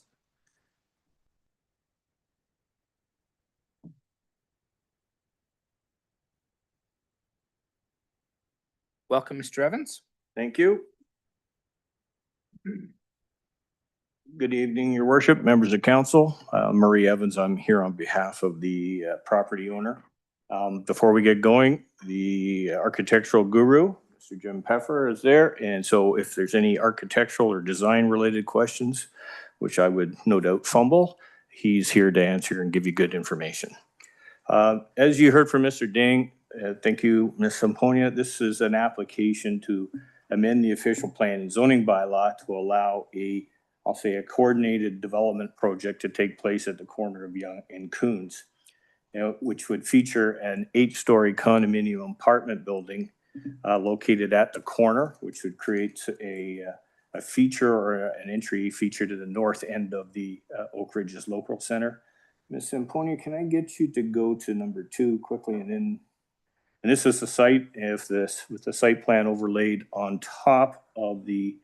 Welcome, Mr. Evans. Thank you. Good evening, Your Worship, members of council. Murray Evans, I'm here on behalf of the property owner. Before we get going, the architectural guru, Mr. Jim Peffer, is there. And so if there's any architectural or design related questions, which I would no doubt fumble, he's here to answer and give you good information. As you heard from Mr. Ding, thank you, Ms. Samponia. This is an application to amend the official plan and zoning bylaw to allow I'll say a coordinated development project to take place at the corner of Yonge and Coons, which would feature an 8-story condominium apartment building located at the corner, which would create a feature or an entry feature to the north end of the Oak Ridges Local Center. Ms. Samponia, can I get you to go to number 2 quickly, and this is the site, with the site plan overlaid on top of the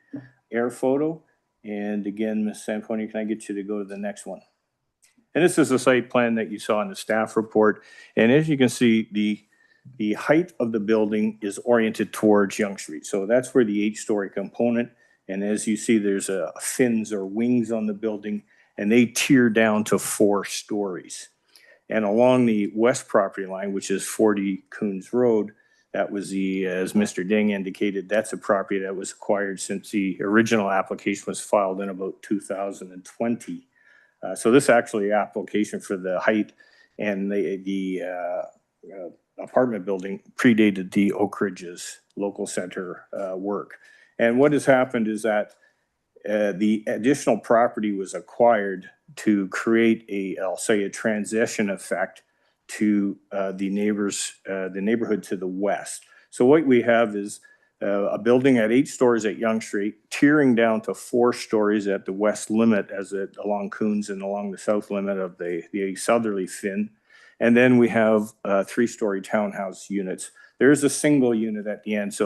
air photo. And again, Ms. Samponia, can I get you to go to the next one? And this is the site plan that you saw in the staff report. And as you can see, the height of the building is oriented towards Yonge Street. So that's where the 8-story component. And as you see, there's fins or wings on the building, and they tier down to 4 stories. And along the west property line, which is 40 Coons Road, that was as Mr. Ding indicated, that's a property that was acquired since the original application was filed in about 2020. So this actually application for the height and the apartment building predated the Oak Ridges Local Center work. And what has happened is that the additional property was acquired to create I'll say a transition effect to the neighborhood to the west. So what we have is a building at 8 stories at Yonge Street, tiering down to 4 stories at the west limit along Coons and along the south limit of the southerly fin. And then we have 3-story townhouse units. There is a single unit at the end,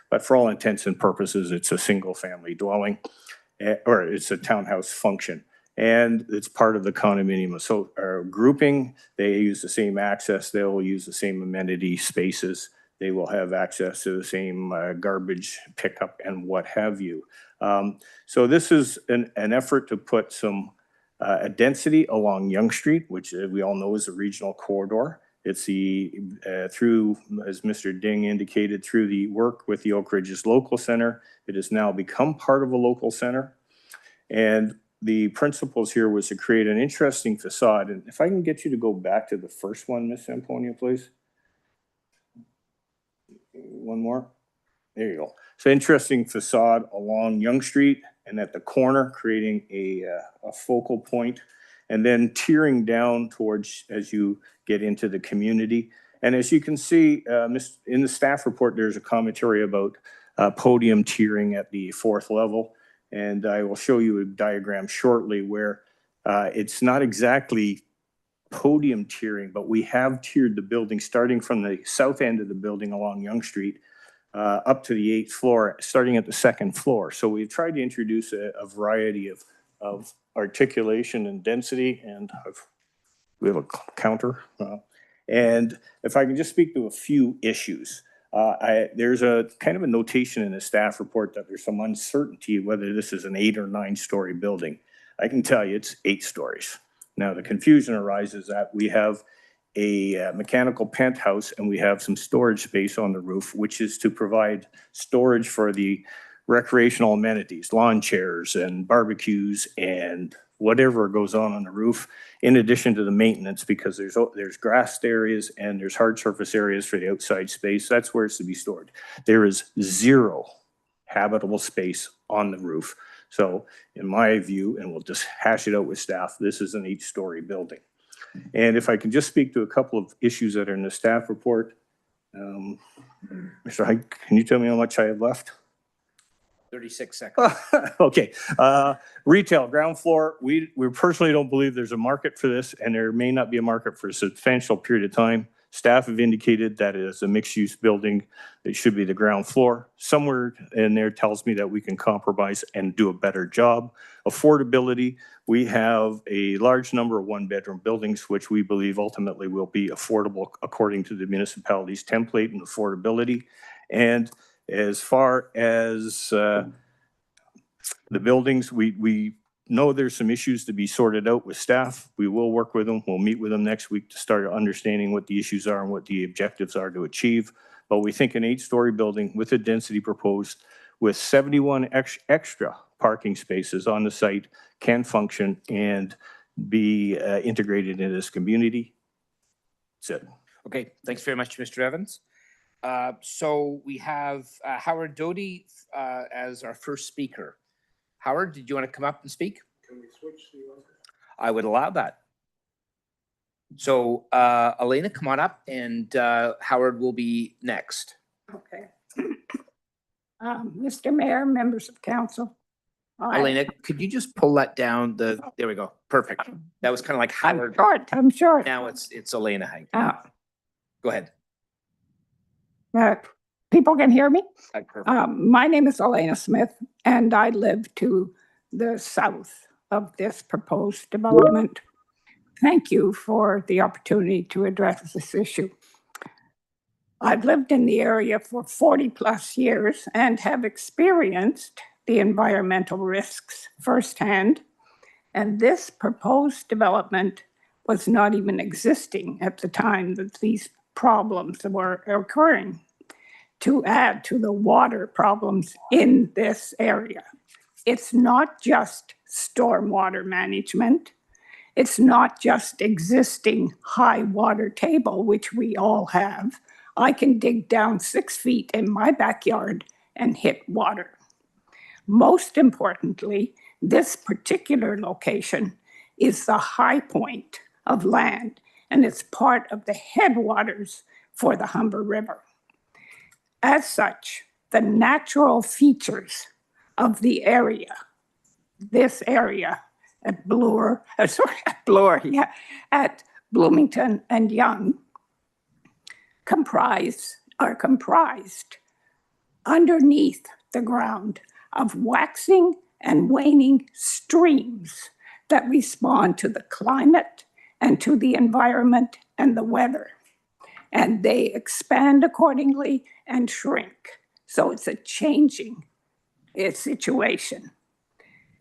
but for all intents and purposes, it's a single family dwelling, or it's a townhouse function. And it's part of the condominium. So our grouping, they use the same access, they will use the same amenity spaces, they will have access to the same garbage pickup and what have you. So this is an effort to put some a density along Yonge Street, which we all know is a regional corridor. It's through, as Mr. Ding indicated, through the work with the Oak Ridges Local Center, it has now become part of a local center. And the principles here was to create an interesting facade. And if I can get you to go back to the first one, Ms. Samponia, please. One more. There you go. So interesting facade along Yonge Street and at the corner, creating a focal point, and then tiering down towards as you get into the community. And as you can see in the staff report, there's a commentary about podium tiering at the 4th level. And I will show you a diagram shortly where it's not exactly podium tiering, but we have tiered the building starting from the south end of the building along Yonge Street up to the 8th floor, starting at the 2nd floor. So we've tried to introduce a variety of articulation and density, and we have a counter. And if I can just speak to a few issues. There's a kind of a notation in the staff report that there's some uncertainty whether this is an 8 or 9-story building. I can tell you it's 8 stories. Now the confusion arises that we have a mechanical penthouse and we have some storage space on the roof, which is to provide storage for the recreational amenities, lawn chairs and barbecues and whatever goes on the roof, in addition to the maintenance, because there's grassed areas and there's hard surface areas for the outside space. That's where it's to be stored. There is zero habitable space on the roof. So in my view, and we'll just hash it out with staff, this is an 8-story building. And if I can just speak to a couple of issues that are in the staff report. Mr. Hyde, can you tell me how much I have left? 36 seconds. Okay. Retail, ground floor. We personally don't believe there's a market for this, and there may not be a market for a substantial period of time. Staff have indicated that it is a mixed-use building. It should be the ground floor. Somewhere in there tells me that we can compromise and do a better job. Affordability, we have a large number of one-bedroom buildings, which we believe ultimately will be affordable according to the municipality's template and affordability. And as far as the buildings, we know there's some issues to be sorted out with staff. We will work with them. We'll meet with them next week to start understanding what the issues are and what the objectives are to achieve. But we think an 8-story building with a density proposed with 71 extra parking spaces on the site can function and be integrated into this community. That's it. Okay, thanks very much, Mr. Evans. So we have Howard Doty as our first speaker. Howard, did you want to come up and speak? Can we switch the order? I would allow that. So Elena, come on up, and Howard will be next. Okay. Mr. Mayor, members of council. Elena, could you just pull that down? There we go. Perfect. That was kind of like Howard. I'm short. Now it's Elena Hyde. Go ahead. People can hear me? Perfect. My name is Elena Smith, and I live to the south of this proposed development. Thank you for the opportunity to address this issue. I've lived in the area for 40+ years and have experienced the environmental risks firsthand, and this proposed development was not even existing at the time that these problems were occurring. To add to the water problems in this area, it's not just stormwater management. It's not just existing high water table, which we all have. I can dig down 6 feet in my backyard and hit water. Most importantly, this particular location is the high point of land, and it's part of the headwaters for the Humber River. As such, the natural features of the area, this area at at Bloomington and Yonge, are comprised underneath the ground of waxing and waning streams that respond to the climate and to the environment and the weather. And they expand accordingly and shrink. So it's a changing situation.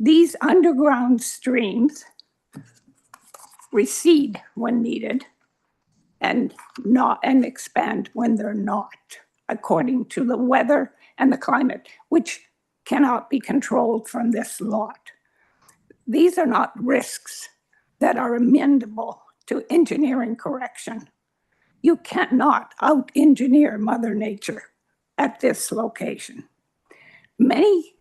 These underground streams recede when needed and expand when they're not, according to the weather and the climate, which cannot be controlled from this lot. These are not risks that are amenable to engineering correction. You cannot out-engineer Mother Nature at this location. Many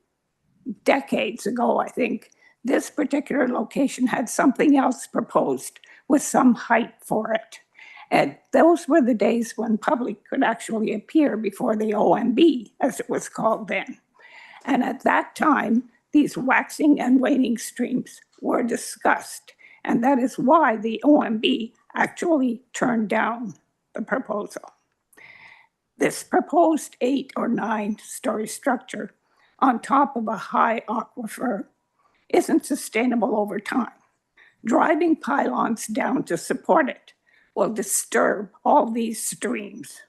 decades ago, I think, this particular location had something else proposed with some height for it. And those were the days when public could actually appear before the OMB, as it was called then. And at that time, these waxing and waning streams were discussed. And that is why the OMB actually turned down the proposal. This proposed 8 or 9-story structure on top of a high aquifer isn't sustainable over time. Driving pylons down to support it will disturb all these streams.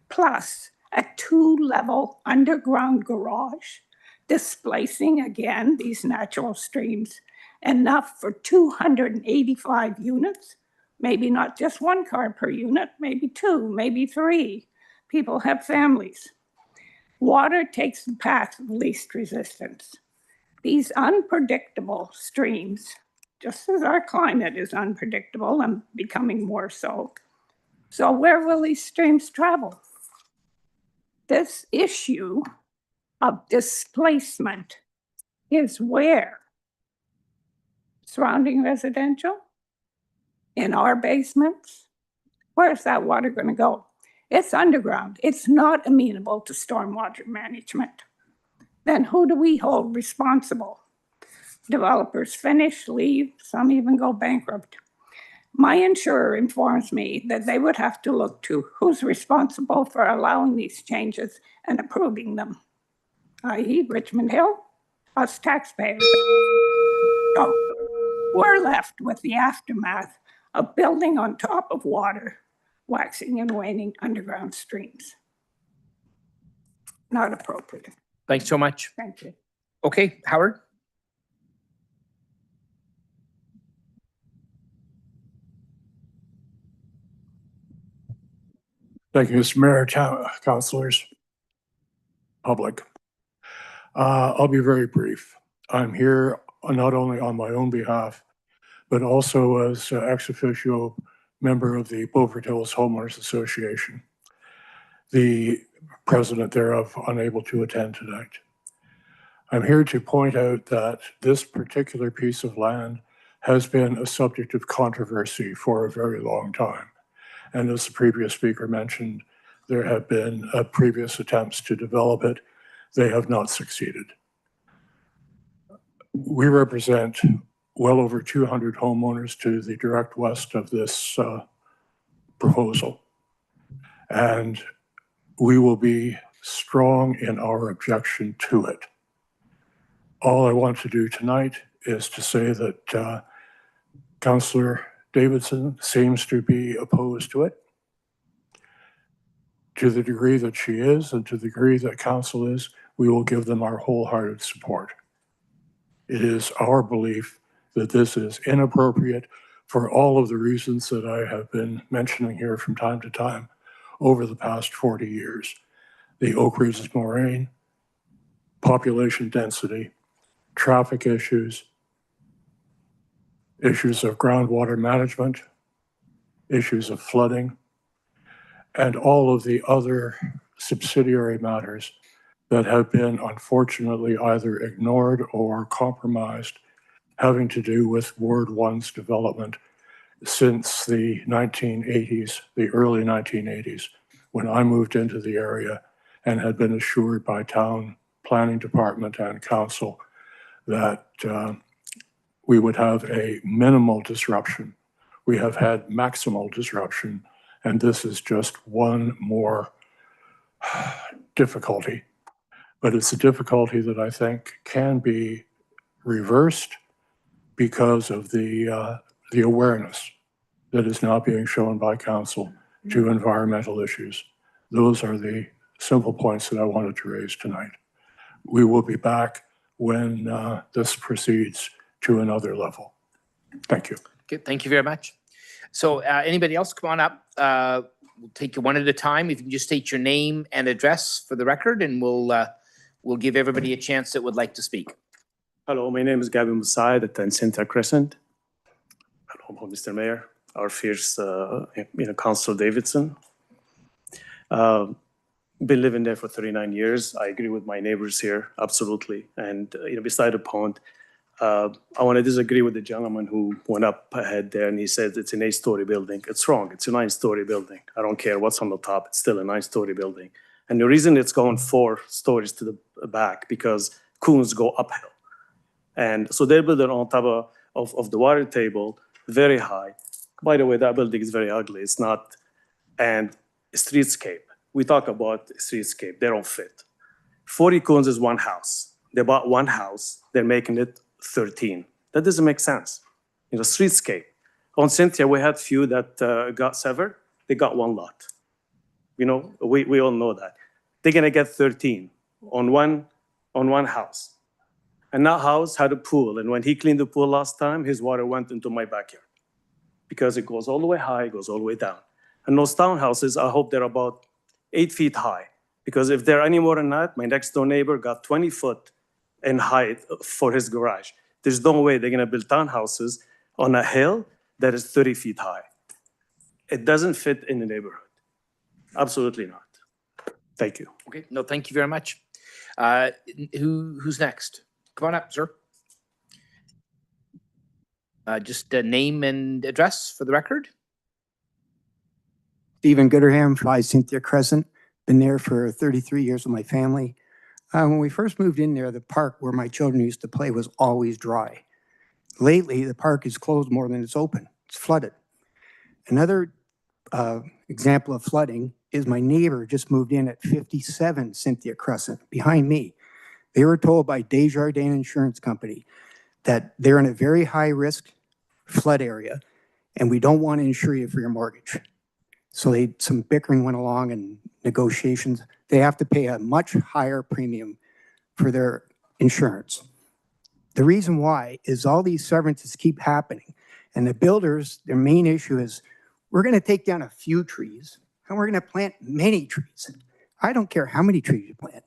Plus, a 2-level underground garage, displacing again these natural streams, enough for 285 units, maybe not just 1 car per unit, maybe 2, maybe 3. People have families. Water takes the path of least resistance. These unpredictable streams just as our climate is unpredictable and becoming more so. So where will these streams travel? This issue of displacement is where? Surrounding residential? In our basements? Where's that water going to go? It's underground. It's not amenable to stormwater management. Then who do we hold responsible? Developers finish, leave, some even go bankrupt. My insurer informs me that they would have to look to who's responsible for allowing these changes and approving them, i.e. Richmond Hill, us taxpayers. So we're left with the aftermath of building on top of water, waxing and waning underground streams. Not appropriate. Thanks so much. Thank you. Okay, Howard? Thank you, Mr. Mayor, councilors, public. I'll be very brief. I'm here not only on my own behalf, but also as ex officio member of the Beaufort Hills Homeowners Association, the president thereof unable to attend tonight. I'm here to point out that this particular piece of land has been a subject of controversy for a very long time. And as the previous speaker mentioned, there have been previous attempts to develop it. They have not succeeded. We represent well over 200 homeowners to the direct west of this proposal. And we will be strong in our objection to it. All I want to do tonight is to say that Councillor Davidson seems to be opposed to it. To the degree that she is, and to the degree that council is, we will give them our wholehearted support. It is our belief that this is inappropriate for all of the reasons that I have been mentioning here from time to time over the past 40 years. The Oak Ridges moraine, population density, traffic issues, issues of groundwater management, issues of flooding, and all of the other subsidiary matters that have been unfortunately either ignored or compromised, having to do with Ward 1's development since the 1980s, the early 1980s, when I moved into the area and had been assured by town planning department and council that we would have a minimal disruption. We have had maximal disruption, and this is just one more difficulty. But it's a difficulty that I think can be reversed because of the awareness that is now being shown by council to environmental issues. Those are the simple points that I wanted to raise tonight. We will be back when this proceeds to another level. Thank you. Good, thank you very much. So anybody else, come on up. We'll take you one at a time. If you can just state your name and address for the record, and we'll give everybody a chance that would like to speak. Hello, my name is Gavin Musaid at 10 Cynthia Crescent. Hello, Mr. Mayor, our fierce, Councilor Davidson. Been living there for 39 years. I agree with my neighbors here, absolutely. And beside the point, I want to disagree with the gentleman who went up ahead there and he said it's an 8-story building. It's wrong. It's a 9-story building. I don't care what's on the top. It's still a 9-story building. And the reason it's going 4 stories to the back because coons go uphill. And so they're building on top of the water table, very high. By the way, that building is very ugly. It's not, and streetscape. We talk about streetscape. They don't fit. 40 coons is one house. They bought one house. They're making it 13. That doesn't make sense. Streetscape. On Cynthia, we had few that got severed. They got one lot. We all know that. They're gonna get 13 on one house. And that house had a pool. And when he cleaned the pool last time, his water went into my backyard because it goes all the way high, it goes all the way down. And those townhouses, I hope they're about 8 feet high, because if they're any more than that, my next door neighbor got 20 foot in height for his garage. There's no way they're gonna build townhouses on a hill that is 30 feet high. It doesn't fit in the neighborhood. Absolutely not. Thank you. Okay, no, thank you very much. Who's next? Come on up, sir. Just name and address for the record. Stephen Gooderham, 5 Cynthia Crescent. Been there for 33 years with my family. When we first moved in there, the park where my children used to play was always dry. Lately, the park is closed more than it's open. It's flooded. Another example of flooding is my neighbor just moved in at 57 Cynthia Crescent behind me. They were told by Desjardins Insurance Company that they're in a very high risk flood area and we don't want to insure you for your mortgage. So some bickering went along and negotiations. They have to pay a much higher premium for their insurance. The reason why is all these severances keep happening. And the builders, their main issue is, we're going to take down a few trees and we're going to plant many trees. I don't care how many trees you plant.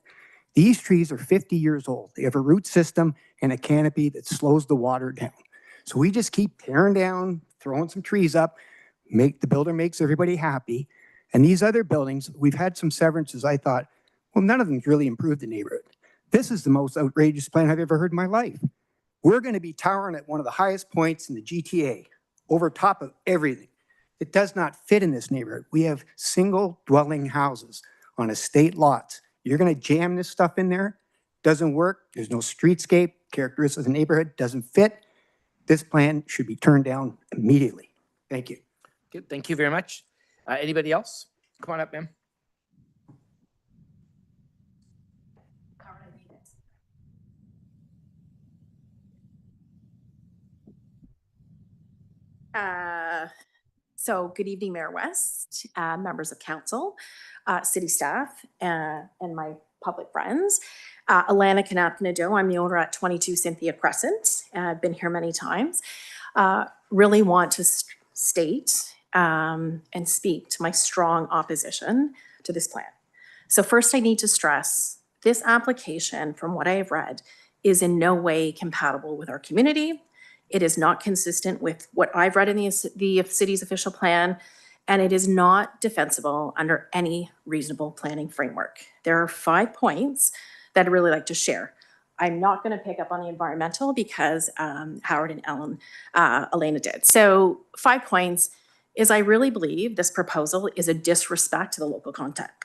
These trees are 50 years old. They have a root system and a canopy that slows the water down. So we just keep tearing down, throwing some trees up, the builder makes everybody happy. And these other buildings, we've had some severances. I thought, well, none of them really improved the neighborhood. This is the most outrageous plan I've ever heard in my life. We're going to be towering at one of the highest points in the GTA, over top of everything. It does not fit in this neighborhood. We have single dwelling houses on estate lots. You're going to jam this stuff in there? Doesn't work. There's no streetscape. Characteristics of the neighborhood doesn't fit. This plan should be turned down immediately. Thank you. Good, thank you very much. Anybody else? Come on up, ma'am. So good evening, Mayor West, members of council, city staff, and my public friends. Alana Kanapinado, I'm the owner at 22 Cynthia Crescent. I've been here many times. Really want to state and speak to my strong opposition to this plan. So first I need to stress this application, from what I have read, is in no way compatible with our community. It is not consistent with what I've read in the city's official plan, and it is not defensible under any reasonable planning framework. There are 5 points that I'd really like to share. I'm not going to pick up on the environmental because Howard and Elena did. So 5 points is I really believe this proposal is a disrespect to the local context.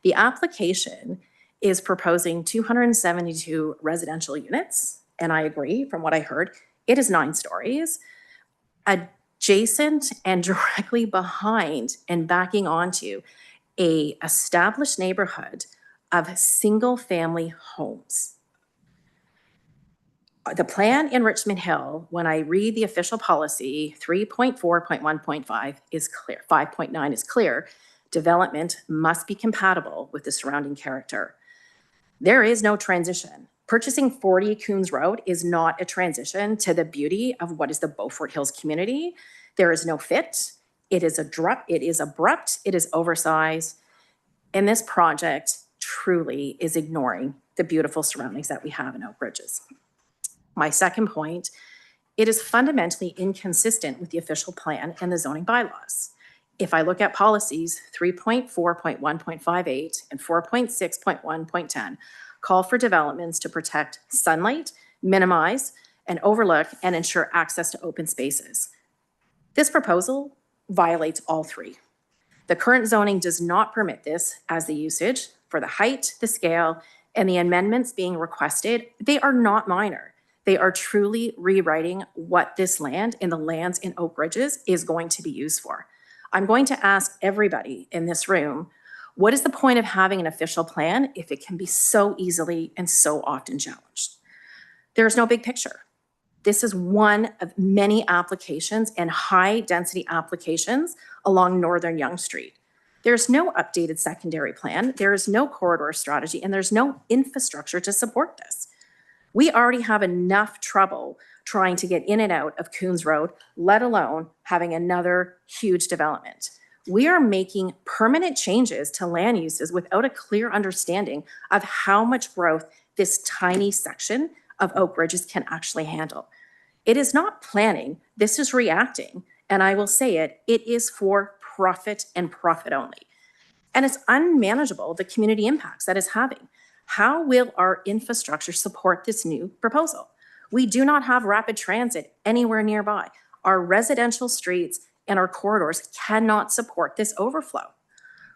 The application is proposing 272 residential units, and I agree from what I heard, it is 9 stories. Adjacent and directly behind and backing onto a established neighborhood of single family homes. The plan in Richmond Hill, when I read the official policy, 3.4.1.5 is clear, 5.9 is clear. Development must be compatible with the surrounding character. There is no transition. Purchasing 40 Coons Road is not a transition to the beauty of what is the Beaufort Hills community. There is no fit. It is abrupt, it is oversized. And this project truly is ignoring the beautiful surroundings that we have in Oak Ridges. My second point, it is fundamentally inconsistent with the official plan and the zoning bylaws. If I look at policies 3.4.1.58 and 4.6.1.10, call for developments to protect sunlight, minimize and overlook and ensure access to open spaces. This proposal violates all 3. The current zoning does not permit this as the usage for the height, the scale, and the amendments being requested. They are not minor. They are truly rewriting what this land and the lands in Oak Ridges is going to be used for. I'm going to ask everybody in this room, what is the point of having an official plan if it can be so easily and so often challenged? There is no big picture. This is one of many applications and high density applications along Northern Yonge Street. There's no updated secondary plan, there is no corridor strategy, and there's no infrastructure to support this. We already have enough trouble trying to get in and out of Coons Road, let alone having another huge development. We are making permanent changes to land uses without a clear understanding of how much growth this tiny section of Oak Ridges can actually handle. It is not planning, this is reacting, and I will say it, it is for profit and profit only. And it's unmanageable, the community impacts that is having. How will our infrastructure support this new proposal? We do not have rapid transit anywhere nearby. Our residential streets and our corridors cannot support this overflow.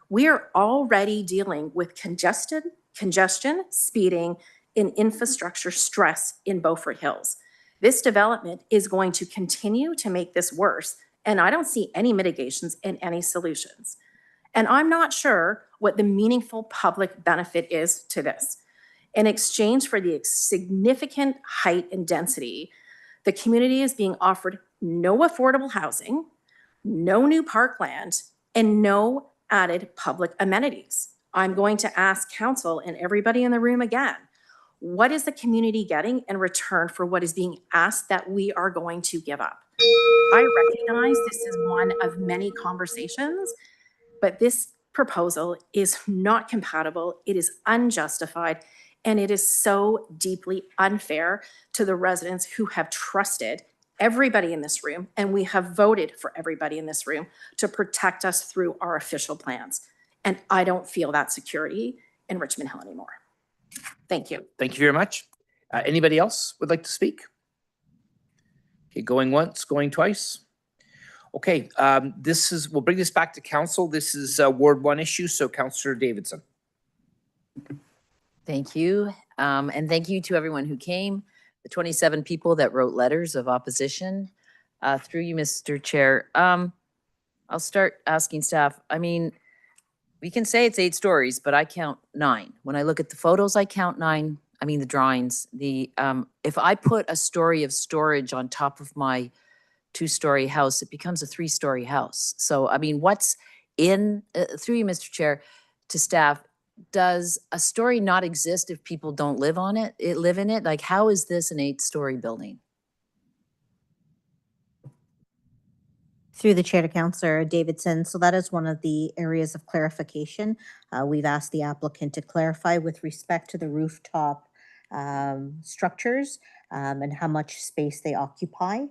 We are already dealing with congestion, speeding, and infrastructure stress in Beaufort Hills. This development is going to continue to make this worse, and I don't see any mitigations and any solutions. And I'm not sure what the meaningful public benefit is to this. In exchange for the significant height and density, the community is being offered no affordable housing, no new parkland, and no added public amenities. I'm going to ask council and everybody in the room again, what is the community getting in return for what is being asked that we are going to give up? I recognize this is one of many conversations, but this proposal is not compatible, it is unjustified, and it is so deeply unfair to the residents who have trusted everybody in this room, and we have voted for everybody in this room to protect us through our official plans. And I don't feel that security in Richmond Hill anymore. Thank you. Thank you very much. Anybody else would like to speak? Okay, going once, going twice. Okay, we'll bring this back to council. This is a Ward 1 issue, so Councillor Davidson. Thank you. And thank you to everyone who came, the 27 people that wrote letters of opposition. Through you, Mr. Chair. I'll start asking staff. I mean, we can say it's 8 stories, but I count 9. When I look at the photos, I count 9. I mean, the drawings. If I put a story of storage on top of my 2-story house, it becomes a 3-story house. So, I mean, what's in, through you, Mr. Chair, to staff, does a story not exist if people don't live on it, live in it? Like, how is this an 8-story building? Through the chair to Councillor Davidson, so that is one of the areas of clarification. We've asked the applicant to clarify with respect to the rooftop structures and how much space they occupy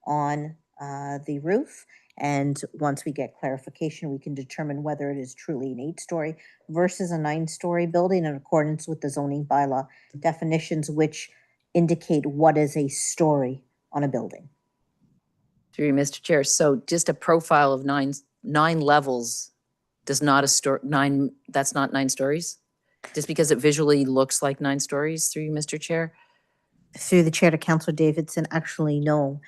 on the roof. And once we get clarification, we can determine whether it is truly an 8-story versus a 9-story building in accordance with the zoning bylaw definitions, which indicate what is a story on a building. Through you, Mr. Chair. So just a profile of nine levels does not that's not 9 stories? Just because it visually looks like 9 stories, through you, Mr. Chair? Through the chair to Councillor Davidson, actually, no.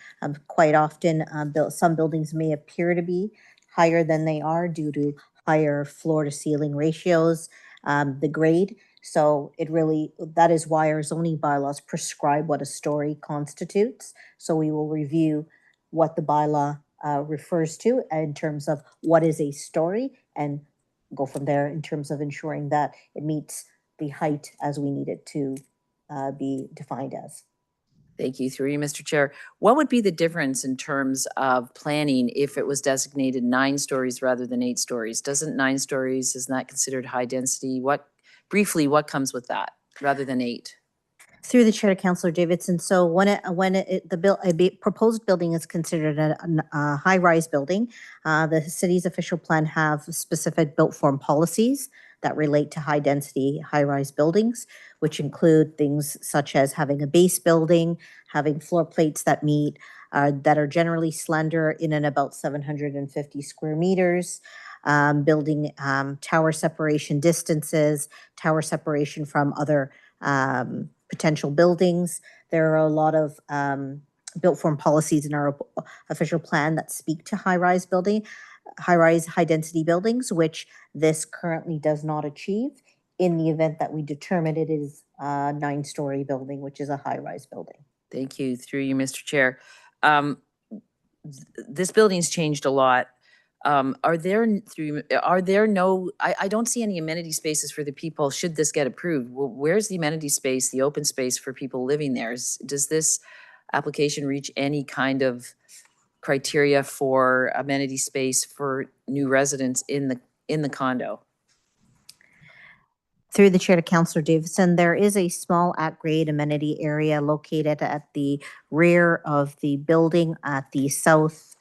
Quite often, some buildings may appear to be higher than they are due to higher floor to ceiling ratios, the grade. So that is why our zoning bylaws prescribe what a story constitutes. So we will review what the bylaw refers to in terms of what is a story and go from there in terms of ensuring that it meets the height as we need it to be defined as. Thank you. Through you, Mr. Chair. What would be the difference in terms of planning if it was designated 9 stories rather than 8 stories? Doesn't 9 stories, isn't that considered high density? Briefly, what comes with that rather than 8? Through the chair to Councillor Davidson, so the proposed building is considered a high-rise building, the city's official plan have specific built form policies that relate to high-density, high-rise buildings, which include things such as having a base building, having floor plates that that are generally slender in and about 750 square meters, building tower separation distances, tower separation from other potential buildings. There are a lot of built form policies in our official plan that speak to high-rise, high-density buildings, which this currently does not achieve in the event that we determine it is a 9-story building, which is a high-rise building. Thank you. Through you, Mr. Chair. This building's changed a lot. I don't see any amenity spaces for the people should this get approved. Where's the amenity space, the open space for people living there? Does this application reach any kind of criteria for amenity space for new residents in the condo? Through the chair to Councillor Davidson, there is a small at-grade amenity area located at the rear of the building at the south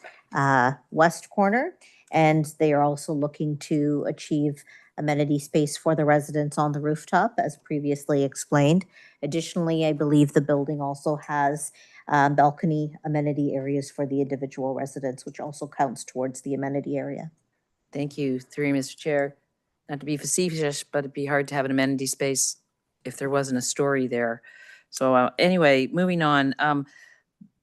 west corner. And they are also looking to achieve amenity space for the residents on the rooftop, as previously explained. Additionally, I believe the building also has balcony amenity areas for the individual residents, which also counts towards the amenity area. Thank you. Through you, Mr. Chair. Not to be facetious, but it'd be hard to have an amenity space if there wasn't a story there. So anyway, moving on.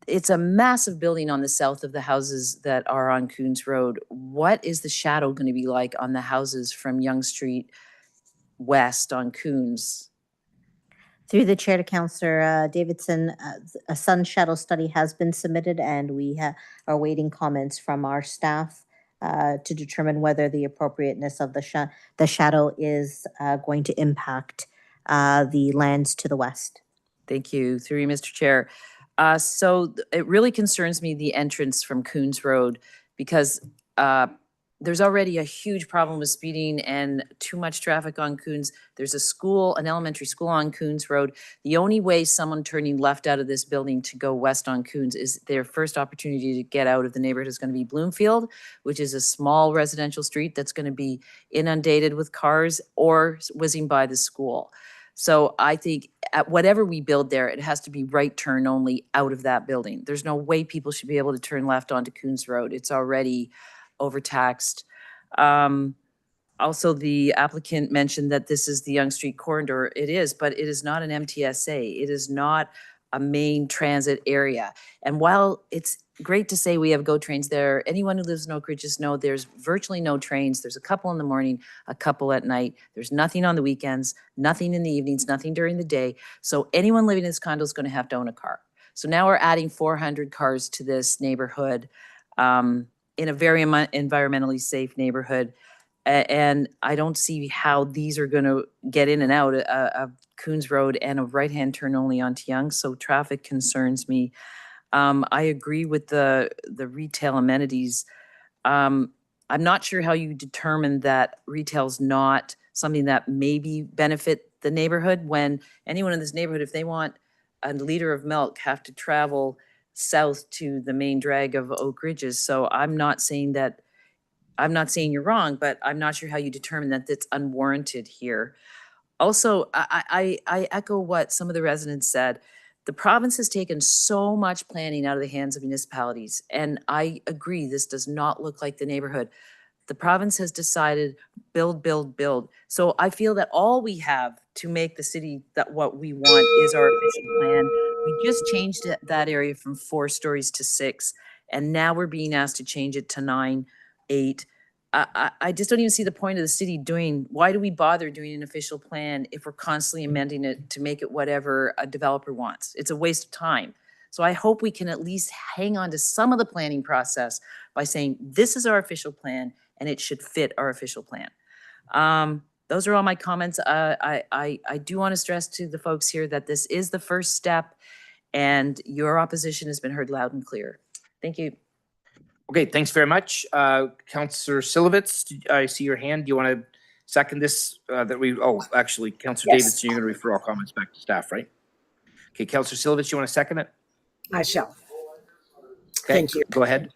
It's a massive building on the south of the houses that are on Coons Road. What is the shadow going to be like on the houses from Yonge Street west on Coons? Through the chair to Councillor Davidson, a sun shadow study has been submitted, and we are awaiting comments from our staff to determine whether the appropriateness of the shadow is going to impact the lands to the west. Thank you. Through you, Mr. Chair. So it really concerns me, the entrance from Coons Road, because there's already a huge problem with speeding and too much traffic on Coons. There's a school, an elementary school on Coons Road. The only way someone turning left out of this building to go west on Coons is their first opportunity to get out of the neighborhood is going to be Bloomfield, which is a small residential street that's going to be inundated with cars, or whizzing by the school. So I think at whatever we build there, it has to be right turn only out of that building. There's no way people should be able to turn left onto Coons Road. It's already overtaxed. Also, the applicant mentioned that this is the Yonge Street corridor. It is, but it is not an MTSA. It is not a main transit area. And while it's great to say we have GO trains there, anyone who lives in Oak Ridge just know there's virtually no trains. There's a couple in the morning, a couple at night. There's nothing on the weekends, nothing in the evenings, nothing during the day. So anyone living in this condo is going to have to own a car. So now we're adding 400 cars to this neighborhood in a very environmentally safe neighborhood. And I don't see how these are going to get in and out of Coons Road and a right-hand turn only onto Yonge. So traffic concerns me. I agree with the retail amenities. I'm not sure how you determine that retail's not something that maybe benefit the neighborhood, when anyone in this neighborhood, if they want a liter of milk, have to travel south to the main drag of Oak Ridges. So I'm not saying you're wrong, but I'm not sure how you determine that it's unwarranted here. Also, I echo what some of the residents said. The province has taken so much planning out of the hands of municipalities, and I agree, this does not look like the neighborhood. The province has decided build, build, build. So I feel that all we have to make the city that what we want is our official plan. We just changed that area from 4 stories to 6, and now we're being asked to change it to 9, 8. I just don't even see the point of the city doing, why do we bother doing an official plan if we're constantly amending it to make it whatever a developer wants? It's a waste of time. So I hope we can at least hang on to some of the planning process by saying, this is our official plan and it should fit our official plan. Those are all my comments. I do want to stress to the folks here that this is the first step and your opposition has been heard loud and clear. Thank you. Okay, thanks very much. Councillor Silovitz, I see your hand. Do you want to second this? Actually, Councillor Yes. Davidson, you're going to refer all comments back to staff, right? Okay, Councillor Silovitz, you want to second it? I shall. Okay, Thank you. Go ahead.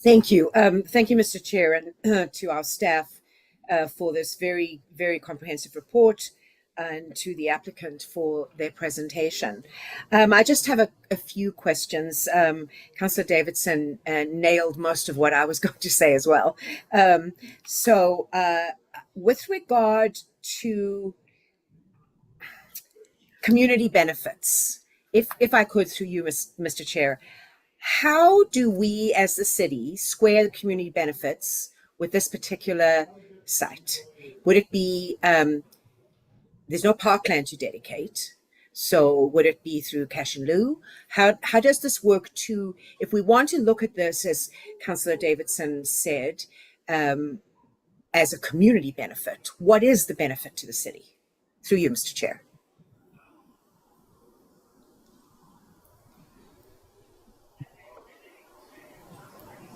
Thank you. Thank you, Mr. Chair, and to our staff for this very, very comprehensive report, and to the applicant for their presentation. I just have a few questions. Councillor Davidson nailed most of what I was going to say as well. With regard to community benefits, if I could, through you, Mr. Chair, how do we as the city square the community benefits with this particular site? Would it be, there's no parkland to dedicate, so would it be through cash in lieu? How does this work to, if we want to look at this, as Councillor Davidson said, as a community benefit, what is the benefit to the city? Through you, Mr. Chair.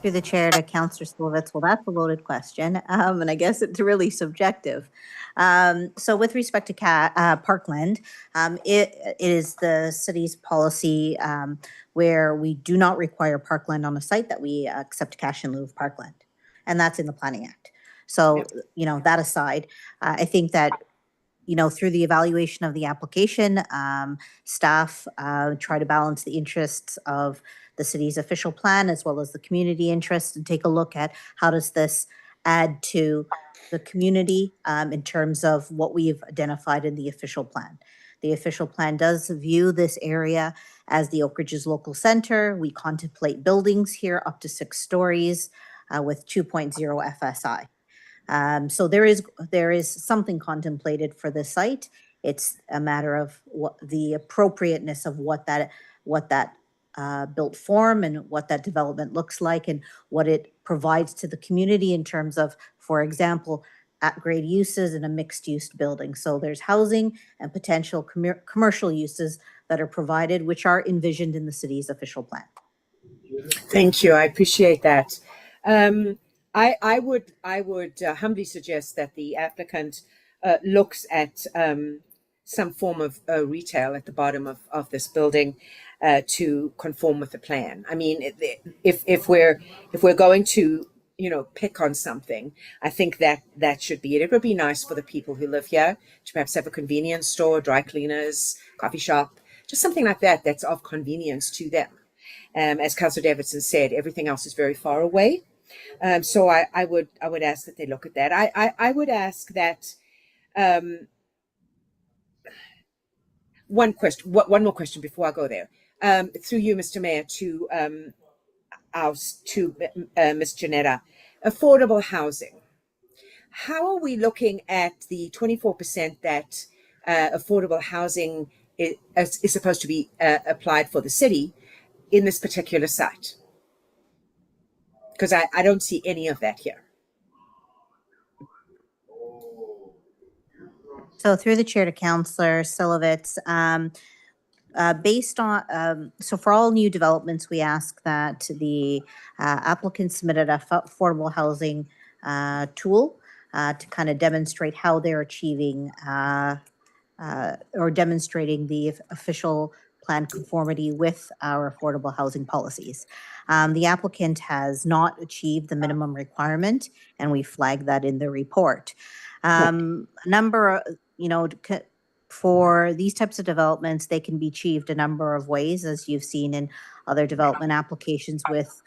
Through the chair to Councillor Slovitz. Well, that's a loaded question, and I guess it's really subjective. So with respect to parkland, it is the city's policy where we do not require parkland on a site that we accept cash in lieu of parkland, and that's in the Planning Act. So, you know, that aside, I think that, you know, through the evaluation of the application, staff try to balance the interests of the city's official plan as well as the community interests and take a look at how does this add to the community in terms of what we've identified in the official plan. The official plan does view this area as the Oak Ridges Local Center. We contemplate buildings here up to 6 stories with 2.0 FSI. So there is something contemplated for the site. It's a matter of what the appropriateness of what that built form and what that development looks like and what it provides to the community in terms of, for example, at-grade uses in a mixed-use building. So there's housing and potential commercial uses that are provided, which are envisioned in the city's official plan. Thank you. I appreciate that. I would humbly suggest that the applicant looks at some form of retail at the bottom of this building to conform with the plan. I mean, if we're going to, you know, pick on something, I think that should be it. It would be nice for the people who live here to perhaps have a convenience store, dry cleaners, coffee shop, just something like that that's of convenience to them. As Councillor Davidson said, everything else is very far away. So I would ask that they look at that. I would ask that one more question before I go there. Through you, Mr. Mayor, to Ms. Janetta, affordable housing. How are we looking at the 24% that affordable housing is supposed to be applied for the city in this particular site? Because I don't see any of that here. So through the chair to Councillor Silovitz, based on, so for all new developments, we ask that the applicant submitted a affordable housing tool to kind of demonstrate how they're achieving or demonstrating the official plan conformity with our affordable housing policies. The applicant has not achieved the minimum requirement, and we flagged that in the report. For these types of developments, they can be achieved a number of ways, as you've seen in other development applications with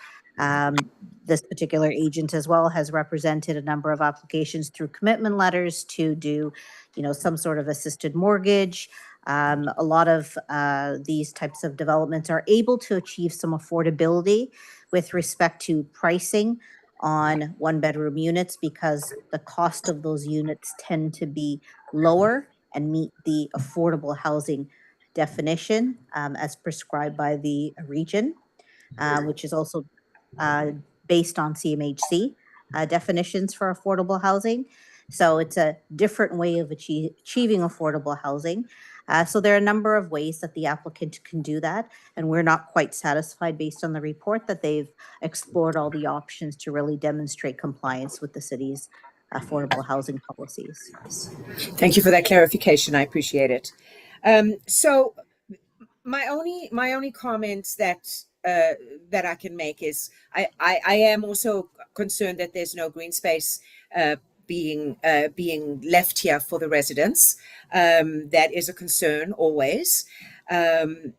this particular agent as well has represented a number of applications through commitment letters to do, you know, some sort of assisted mortgage. A lot of these types of developments are able to achieve some affordability with respect to pricing on 1-bedroom units because the cost of those units tend to be lower and meet the affordable housing definition as prescribed by the region, which is also based on CMHC definitions for affordable housing. So it's a different way of achieving affordable housing. So there are a number of ways that the applicant can do that, and we're not quite satisfied based on the report that they've explored all the options to really demonstrate compliance with the city's affordable housing policies. Thank you for that clarification. I appreciate it. So my only comments that I can make is I am also concerned that there's no green space being left here for the residents. That is a concern always. And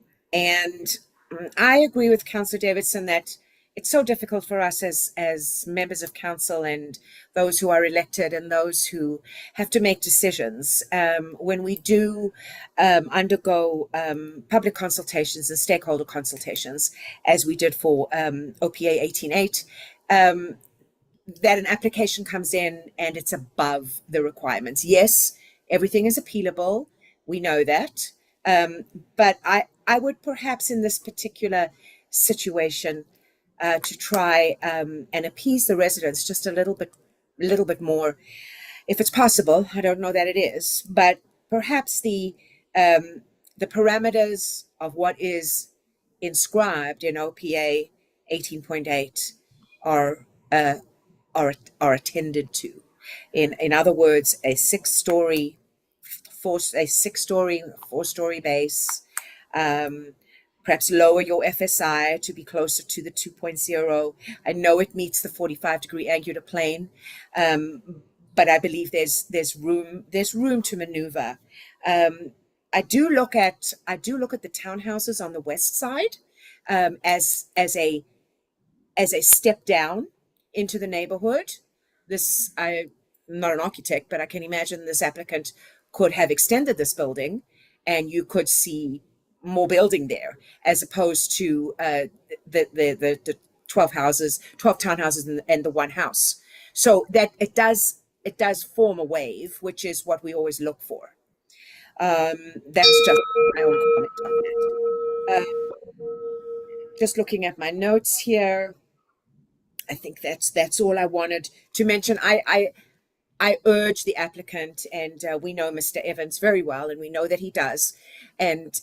I agree with Councillor Davidson that it's so difficult for us as members of council and those who are elected and those who have to make decisions when we do undergo public consultations and stakeholder consultations, as we did for OPA 18.8, that an application comes in and it's above the requirements. Yes, everything is appealable. We know that. But I would perhaps in this particular situation to try and appease the residents just a little bit more, if it's possible. I don't know that it is, but perhaps the parameters of what is inscribed in OPA 18.8 are are attended to. In other words, a six-story, four-story base. Perhaps lower your FSI to be closer to the 2.0. I know it meets the 45-degree angular plane, but I believe there's room to maneuver. I do look at the townhouses on the west side as a step down into the neighborhood. I'm not an architect, but I can imagine this applicant could have extended this building, and you could see more building there, as opposed to the 12 townhouses and the one house. So that it does form a wave, which is what we always look for. That's just my own comment on that. Just looking at my notes here, I think that's all I wanted to mention. I urge the applicant, and we know Mr. Evans very well, and we know that he does, and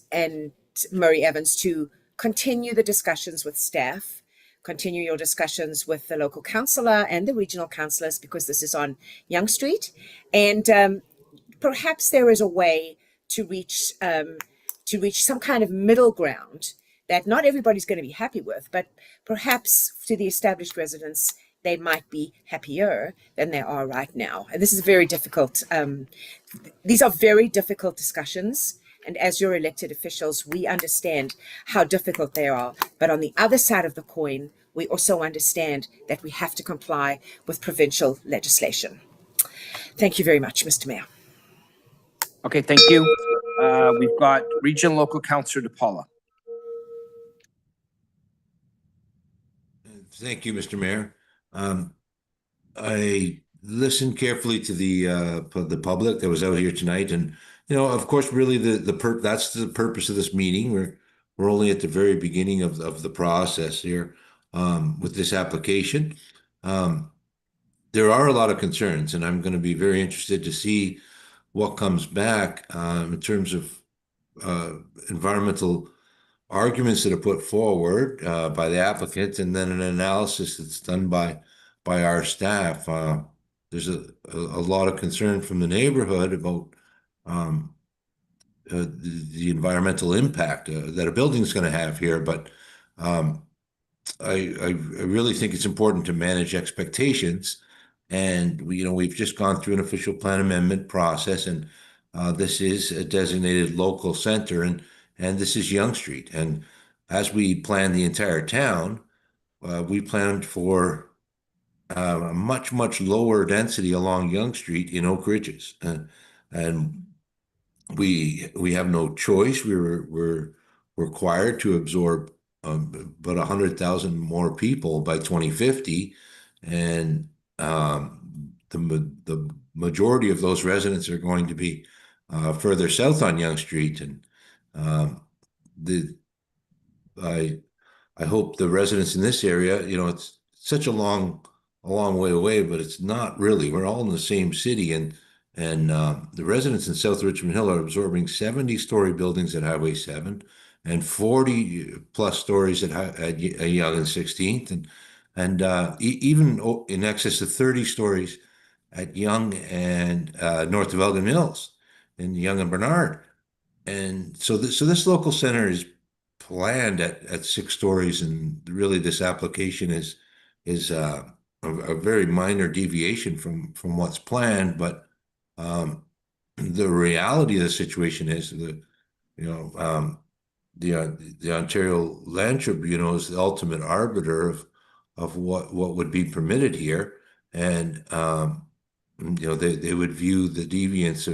Murray Evans, to continue the discussions with staff, continue your discussions with the local councillor and the regional councillors, because this is on Yonge Street, and perhaps there is a way to reach some kind of middle ground that not everybody's going to be happy with, but perhaps to the established residents, they might be happier than they are right now. And this is very difficult. These are very difficult discussions. And as your elected officials, we understand how difficult they are. But on the other side of the coin, we also understand that we have to comply with provincial legislation. Thank you very much, Mr. Mayor. Okay, thank you. We've got Regional Local Councillor DePaula. Thank you, Mr. Mayor. I listened carefully to the public that was out here tonight, and of course, really that's the purpose of this meeting. We're only at the very beginning of the process here with this application. There are a lot of concerns, and I'm going to be very interested to see what comes back in terms of environmental arguments that are put forward by the applicant, and then an analysis that's done by our staff. There's a lot of concern from the neighborhood about the environmental impact that a building is going to have here, but I really think it's important to manage expectations. And we've just gone through an official plan amendment process, and this is a designated local center, and this is Yonge Street. And as we plan the entire town, we planned for a much lower density along Yonge Street in Oak Ridges, and we have no choice. We're required to absorb about 100,000 more people by 2050, and the majority of those residents are going to be further south on Yonge Street, and I hope the residents in this area, it's such a long way away, but it's not really. We're all in the same city, and the residents in South Richmond Hill are absorbing 70-story buildings at Highway 7 and 40+ stories at Yonge and 16th, and even in excess of 30 stories at Yonge and north of Elgin Mills in Yonge and Bernard. And so this local center is planned at 6 stories, and really this application is a very minor deviation from what's planned. But the reality of the situation is that the Ontario Land Tribunal is the ultimate arbiter of what would be permitted here, and they would view the deviance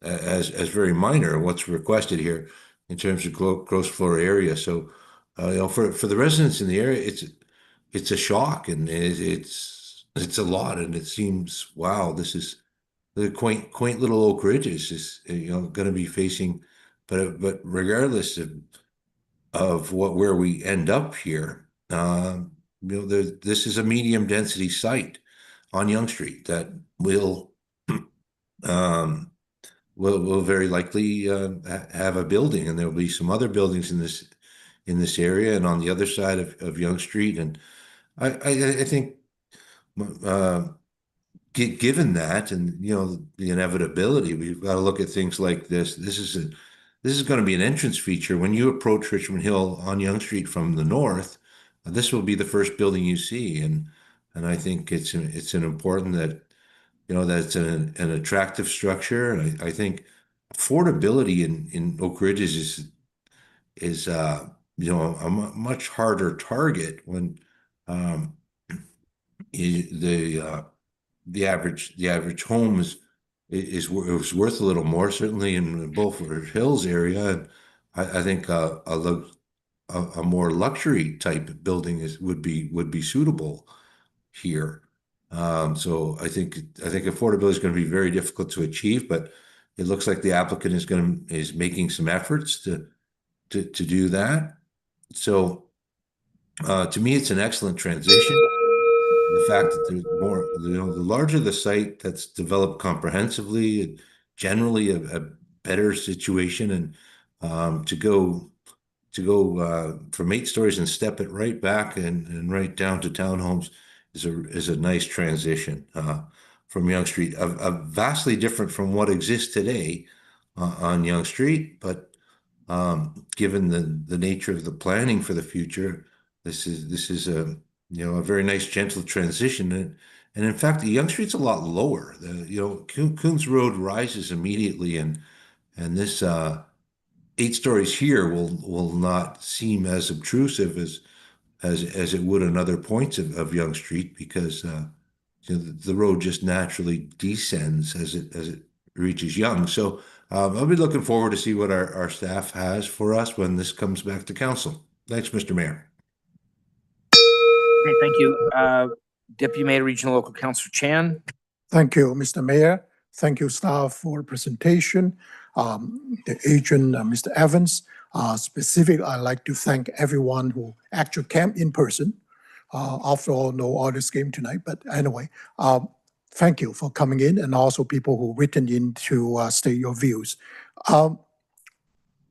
as very minor. What's requested here in terms of gross floor area. So for the residents in the area, it's a shock, and it's a lot, and it seems, wow, this is the quaint little Oak Ridges is going to be facing, but regardless of where we end up here, this is a medium density site on Yonge Street that will very likely have a building, and there will be some other buildings in this area and on the other side of Yonge Street, and I think given that, and the inevitability, we've got to look at things like this. This is going to be an entrance feature when you approach Richmond Hill on Yonge Street from the north. This will be the first building you see, and I think it's an important that that it's an attractive structure, and I think affordability in Oak Ridge is a much harder target when um, the average home is worth a little more, certainly in Beaufort Hills area. And I think a more luxury type building would be suitable here. So I think affordability is going to be very difficult to achieve, but it looks like the applicant is making some efforts to do that. So to me, it's an excellent transition. The fact that there's more, the larger the site that's developed comprehensively, and generally a better situation, and to go from 8 stories and step it right back and right down to townhomes is a nice transition from Yonge Street. Vastly different from what exists today on Yonge Street, but given the nature of the planning for the future, this is a very nice gentle transition. And in fact, the Yonge Street's a lot lower. Coons Road rises immediately, and this 8 stories here will not seem as obtrusive as it would on other points of Yonge Street, because the road just naturally descends as it reaches Yonge. So I'll be looking forward to see what our staff has for us when this comes back to council. Thanks, Mr. Mayor. Great, thank you. Deputy Mayor, Regional Local Councillor Chan. Thank you, Mr. Mayor. Thank you, staff, for the presentation. The agent, Mr. Evans. Specifically, I'd like to thank everyone who actually came in person. After all, no orders came tonight, but anyway, thank you for coming in, and also people who written in to state your views.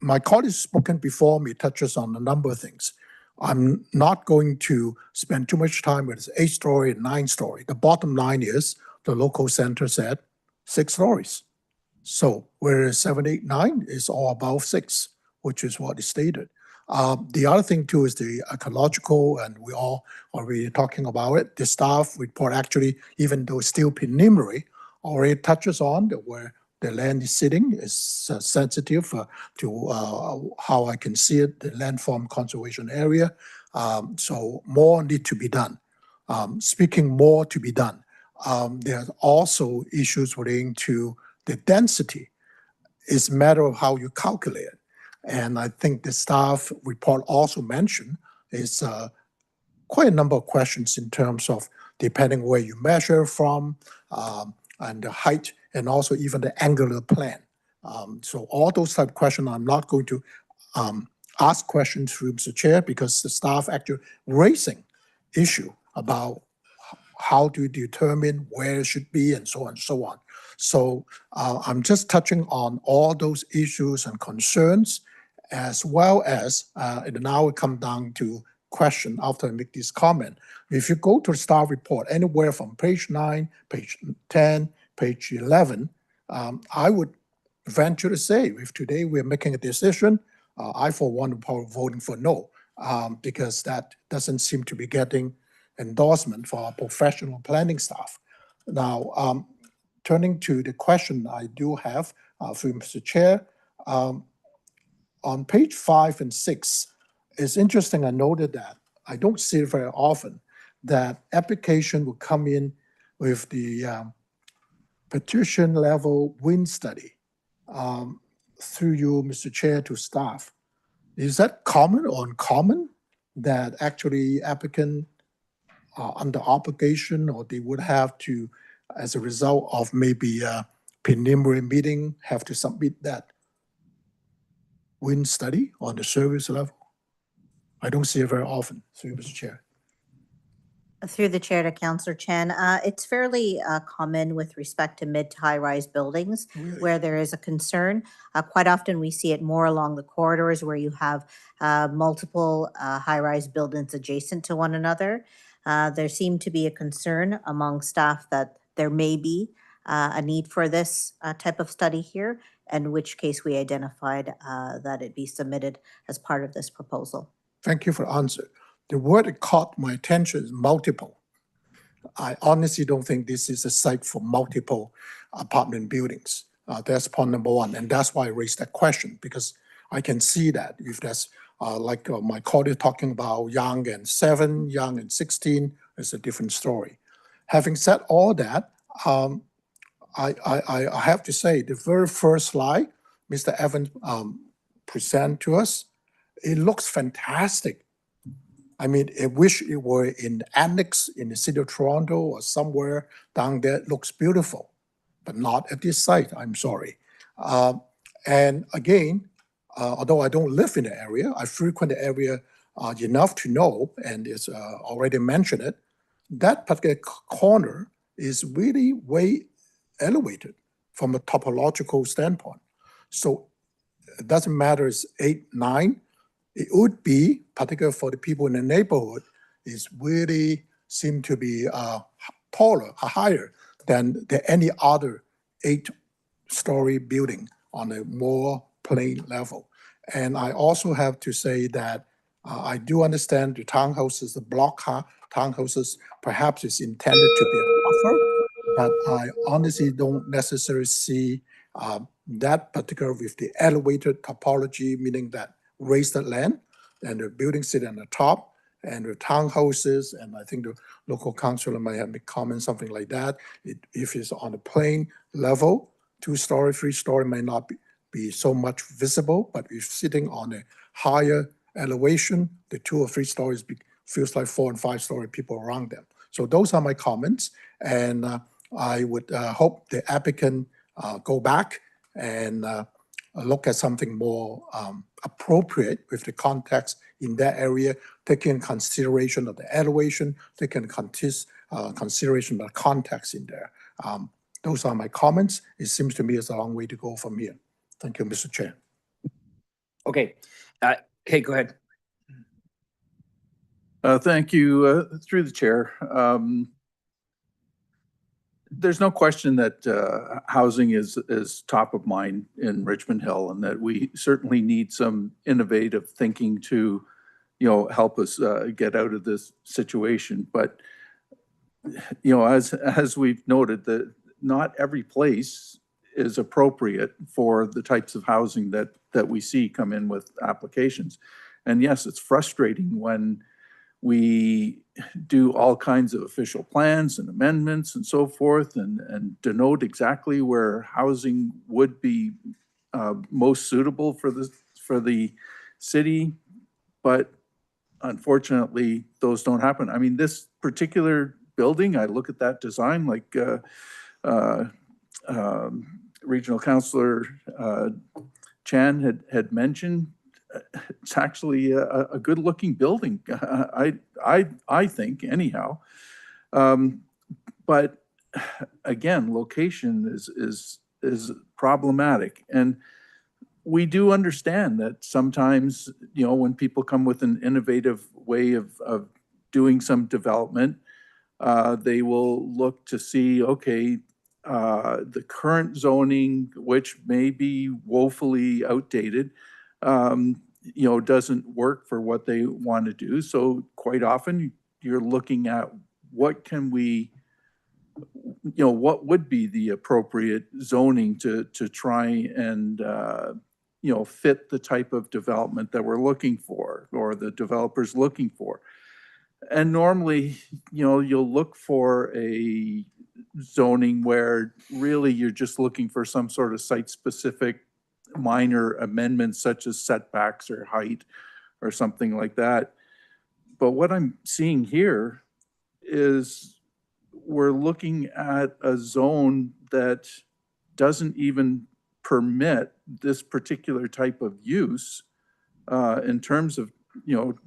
My colleague spoken before me touches on a number of things. I'm not going to spend too much time with 8-story and 9-story. The bottom line is the local center said 6 stories. So whereas 7, 8, 9 is all above 6, which is what is stated. The other thing too is the ecological, and we all are really talking about it. The staff report actually, even though it's still preliminary, already touches on where the land is sitting is sensitive to how I can see it, the landform conservation area. So more need to be done. Speaking more to be done, there are also issues relating to the density. It's a matter of how you calculate it. And I think the staff report also mentioned is quite a number of questions in terms of depending where you measure from, and the height, and also even the angular plan. So all those type of questions, I'm not going to ask questions through Mr. Chair, because the staff actually raising issue about how to determine where it should be, and so on and so on. So I'm just touching on all those issues and concerns, as well as, and now it come down to question after I make this comment. If you go to the staff report, anywhere from page 9, page 10, page 11, I would venture to say, if today we're making a decision, I for one am probably voting for no, because that doesn't seem to be getting endorsement for our professional planning staff. Now, turning to the question I do have for Mr. Chair, on page 5 and 6, it's interesting, I noted that, I don't see it very often, that application will come in with the petition level wind study through you, Mr. Chair, to staff. Is that common or uncommon that actually applicant are under obligation, or they would have to, as a result of maybe a preliminary meeting, have to submit that wind study on the service level? I don't see it very often, through Mr. Chair. Through the chair to Councillor Chen, it's fairly common with respect to mid to high-rise buildings where there is a concern. Quite often we see it more along the corridors where you have multiple high-rise buildings adjacent to one another. There seemed to be a concern among staff that there may be a need for this type of study here, in which case we identified that it be submitted as part of this proposal. Thank you for the answer. The word that caught my attention is multiple. I honestly don't think this is a site for multiple apartment buildings. That's point number one, and that's why I raised that question, because I can see that if that's like my colleague talking about young and 7, young and 16, it's a different story. Having said all that, I have to say the very first slide Mr. Evans present to us, it looks fantastic. I mean, I wish it were in annex in the city of Toronto or somewhere down there. It looks beautiful, but not at this site, I'm sorry. And again, although I don't live in the area, I frequent the area enough to know, and it's already mentioned it, that particular corner is really way elevated from a topological standpoint. So it doesn't matter it's 8, 9, it would be, particularly for the people in the neighborhood, is really seem to be taller, higher than any other 8-story building on a more plain level. And I also have to say that I do understand the townhouses, the block townhouses, perhaps it's intended to be a buffer, but I honestly don't necessarily see that particular with the elevated topology, meaning that raised land and the building sit on the top and the townhouses, and I think the local councilor might have made comment, something like that. If it's on a plain level, 2-story, 3-story may not be so much visible, but if sitting on a higher elevation, the 2 or 3 stories feels like 4 and 5-story people around them. So those are my comments, and I would hope the applicant go back and look at something more appropriate with the context in that area, taking consideration of the elevation, taking consideration of the context in there. Those are my comments. It seems to me it's a long way to go from here. Thank you, Mr. Chair. Okay, Kay, go ahead. Thank you, through the chair. There's no question that housing is top of mind in Richmond Hill, and that we certainly need some innovative thinking to, help us get out of this situation. But, as we've noted, that not every place is appropriate for the types of housing that we see come in with applications. And yes, it's frustrating when we do all kinds of official plans and amendments and so forth, and denote exactly where housing would be most suitable for the city, but unfortunately, those don't happen. I mean, this particular building, I look at that design like Regional Councillor Chan had mentioned. It's actually a good-looking building, I think, anyhow. But again, location is problematic, and we do understand that sometimes, when people come with an innovative way of doing some development, they will look to see, okay, the current zoning, which may be woefully outdated, doesn't work for what they want to do. So quite often you're looking at what can we, what would be the appropriate zoning to try and, fit the type of development that we're looking for, or the developer's looking for. And normally, you'll look for a zoning where really you're just looking for some sort of site-specific minor amendments, such as setbacks or height or something like that. But what I'm seeing here is we're looking at a zone that doesn't even permit this particular type of use in terms of,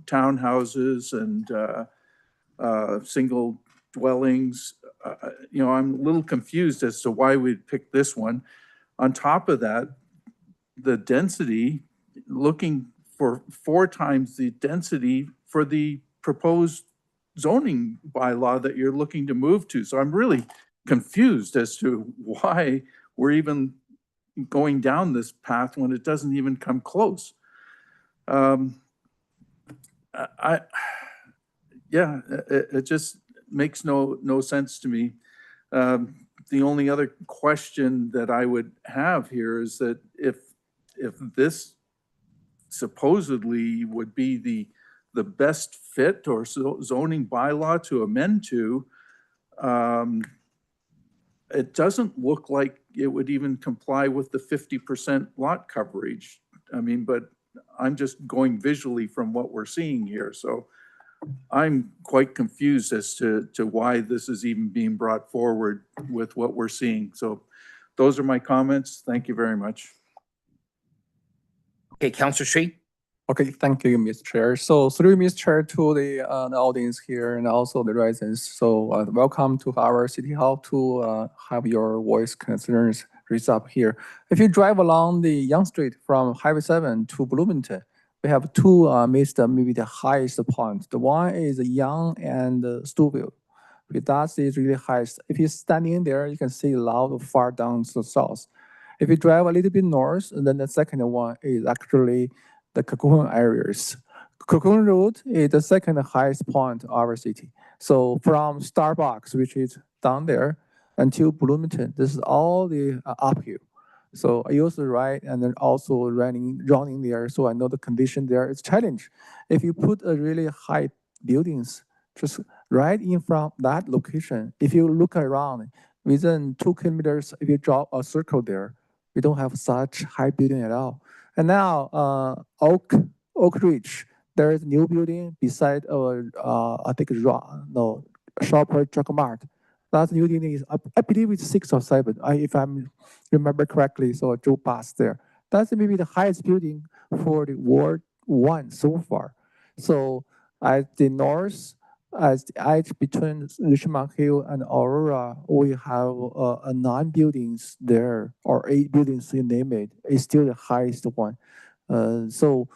townhouses and single dwellings. I'm a little confused as to why we'd pick this one. On top of that, the density, looking for 4 times the density for the proposed zoning bylaw that you're looking to move to. So I'm really confused as to why we're even going down this path when it doesn't even come close. Yeah, it just makes no sense to me. The only other question that I would have here is that if this supposedly would be the best fit or zoning bylaw to amend to, it doesn't look like it would even comply with the 50% lot coverage. I mean, but I'm just going visually from what we're seeing here. So I'm quite confused as to why this is even being brought forward with what we're seeing. So those are my comments. Thank you very much. Okay, Councillor Sri. Okay, thank you, Mr. Chair. So through Mr. Chair to the audience here and also the residents. So welcome to our City Hall to have your voice concerns raised up here. If you drive along the Yonge Street from Highway 7 to Bloomington, we have two maybe the highest points. The one is Yonge and Stouffville. That's is really highest. If you're standing there, you can see a lot of far down to the south. If you drive a little bit north, then the second one is actually the Cocoon areas. Cocoon Road is the second highest point of our city. So from Starbucks, which is down there, until Bloomington, this is all the uphill. So I used to ride and then also running there. So I know the condition there is challenge. If you put a really high buildings just right in front of that location, if you look around within 2 kilometers, if you draw a circle there, we don't have such high building at all. And now Oak Ridge, there is a new building beside I think Shopper Drug Mart. That new building is I believe it's 6 or 7. If I remember correctly, so I drove past there. That's maybe the highest building for the Ward 1 so far. So at the north, as the edge between Richmond Hill and Aurora, we have 9 buildings there, or 8 buildings, you name it. It's still the highest one. So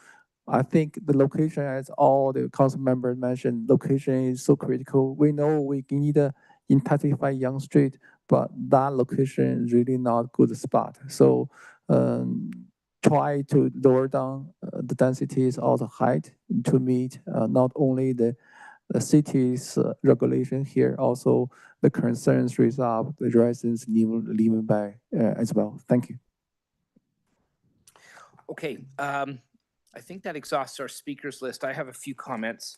I think the location, as all the council members mentioned, location is so critical. We know we need to intensify Yonge Street, but that location is really not a good spot. So try to lower down the densities of the height to meet not only the city's regulation here, also the concerns raised up the residents living by as well. Thank you. Okay, I think that exhausts our speakers list. I have a few comments.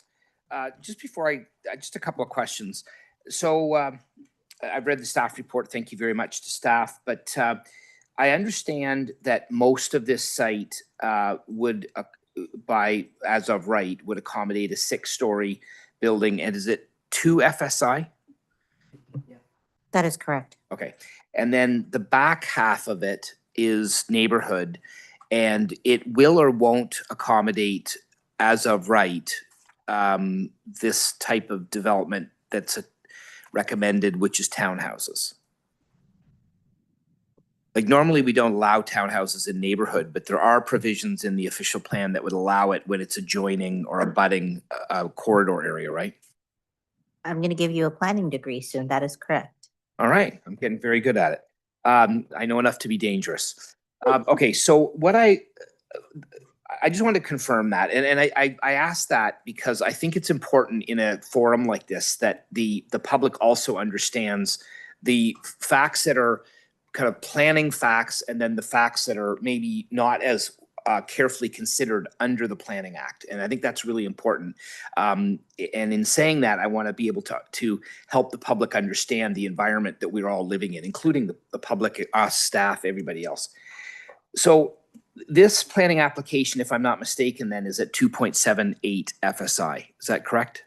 Just before just a couple of questions. So I've read the staff report. Thank you very much to staff. But I understand that most of this site would, as of right, would accommodate a 6-story building. And is it 2 FSI? That is correct. Okay. And then the back half of it is neighborhood, and it will or won't accommodate, as of right, this type of development that's recommended, which is townhouses. Like normally we don't allow townhouses in neighborhood, but there are provisions in the official plan that would allow it when it's adjoining or abutting a corridor area, right? I'm going to give you a planning degree soon. That is correct. All right, I'm getting very good at it. I know enough to be dangerous. Okay, so what I just want to confirm that, and I asked that because I think it's important in a forum like this that the public also understands the facts that are kind of planning facts, and then the facts that are maybe not as carefully considered under the Planning Act. And I think that's really important. And in saying that, I want to be able to help the public understand the environment that we're all living in, including the public, us, staff, everybody else. So this planning application, if I'm not mistaken, then is at 2.78 FSI. Is that correct?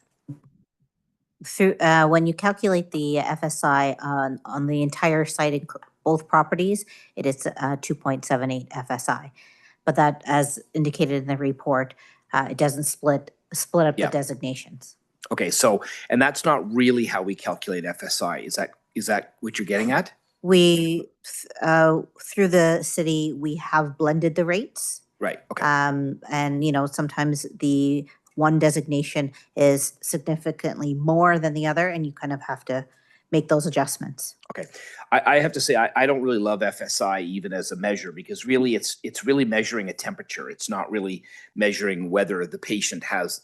Through when you calculate the FSI on the entire site, both properties, it is 2.78 FSI. But that, as indicated in the report, it doesn't split up the designations. Okay, so, and that's not really how we calculate FSI. Is that what you're getting at? We, through the city, we have blended the rates. Right, okay. And, you know, sometimes the one designation is significantly more than the other, and you kind of have to make those adjustments. Okay. I have to say, I don't really love FSI even as a measure, because really it's really measuring a temperature. It's not really measuring whether the patient has,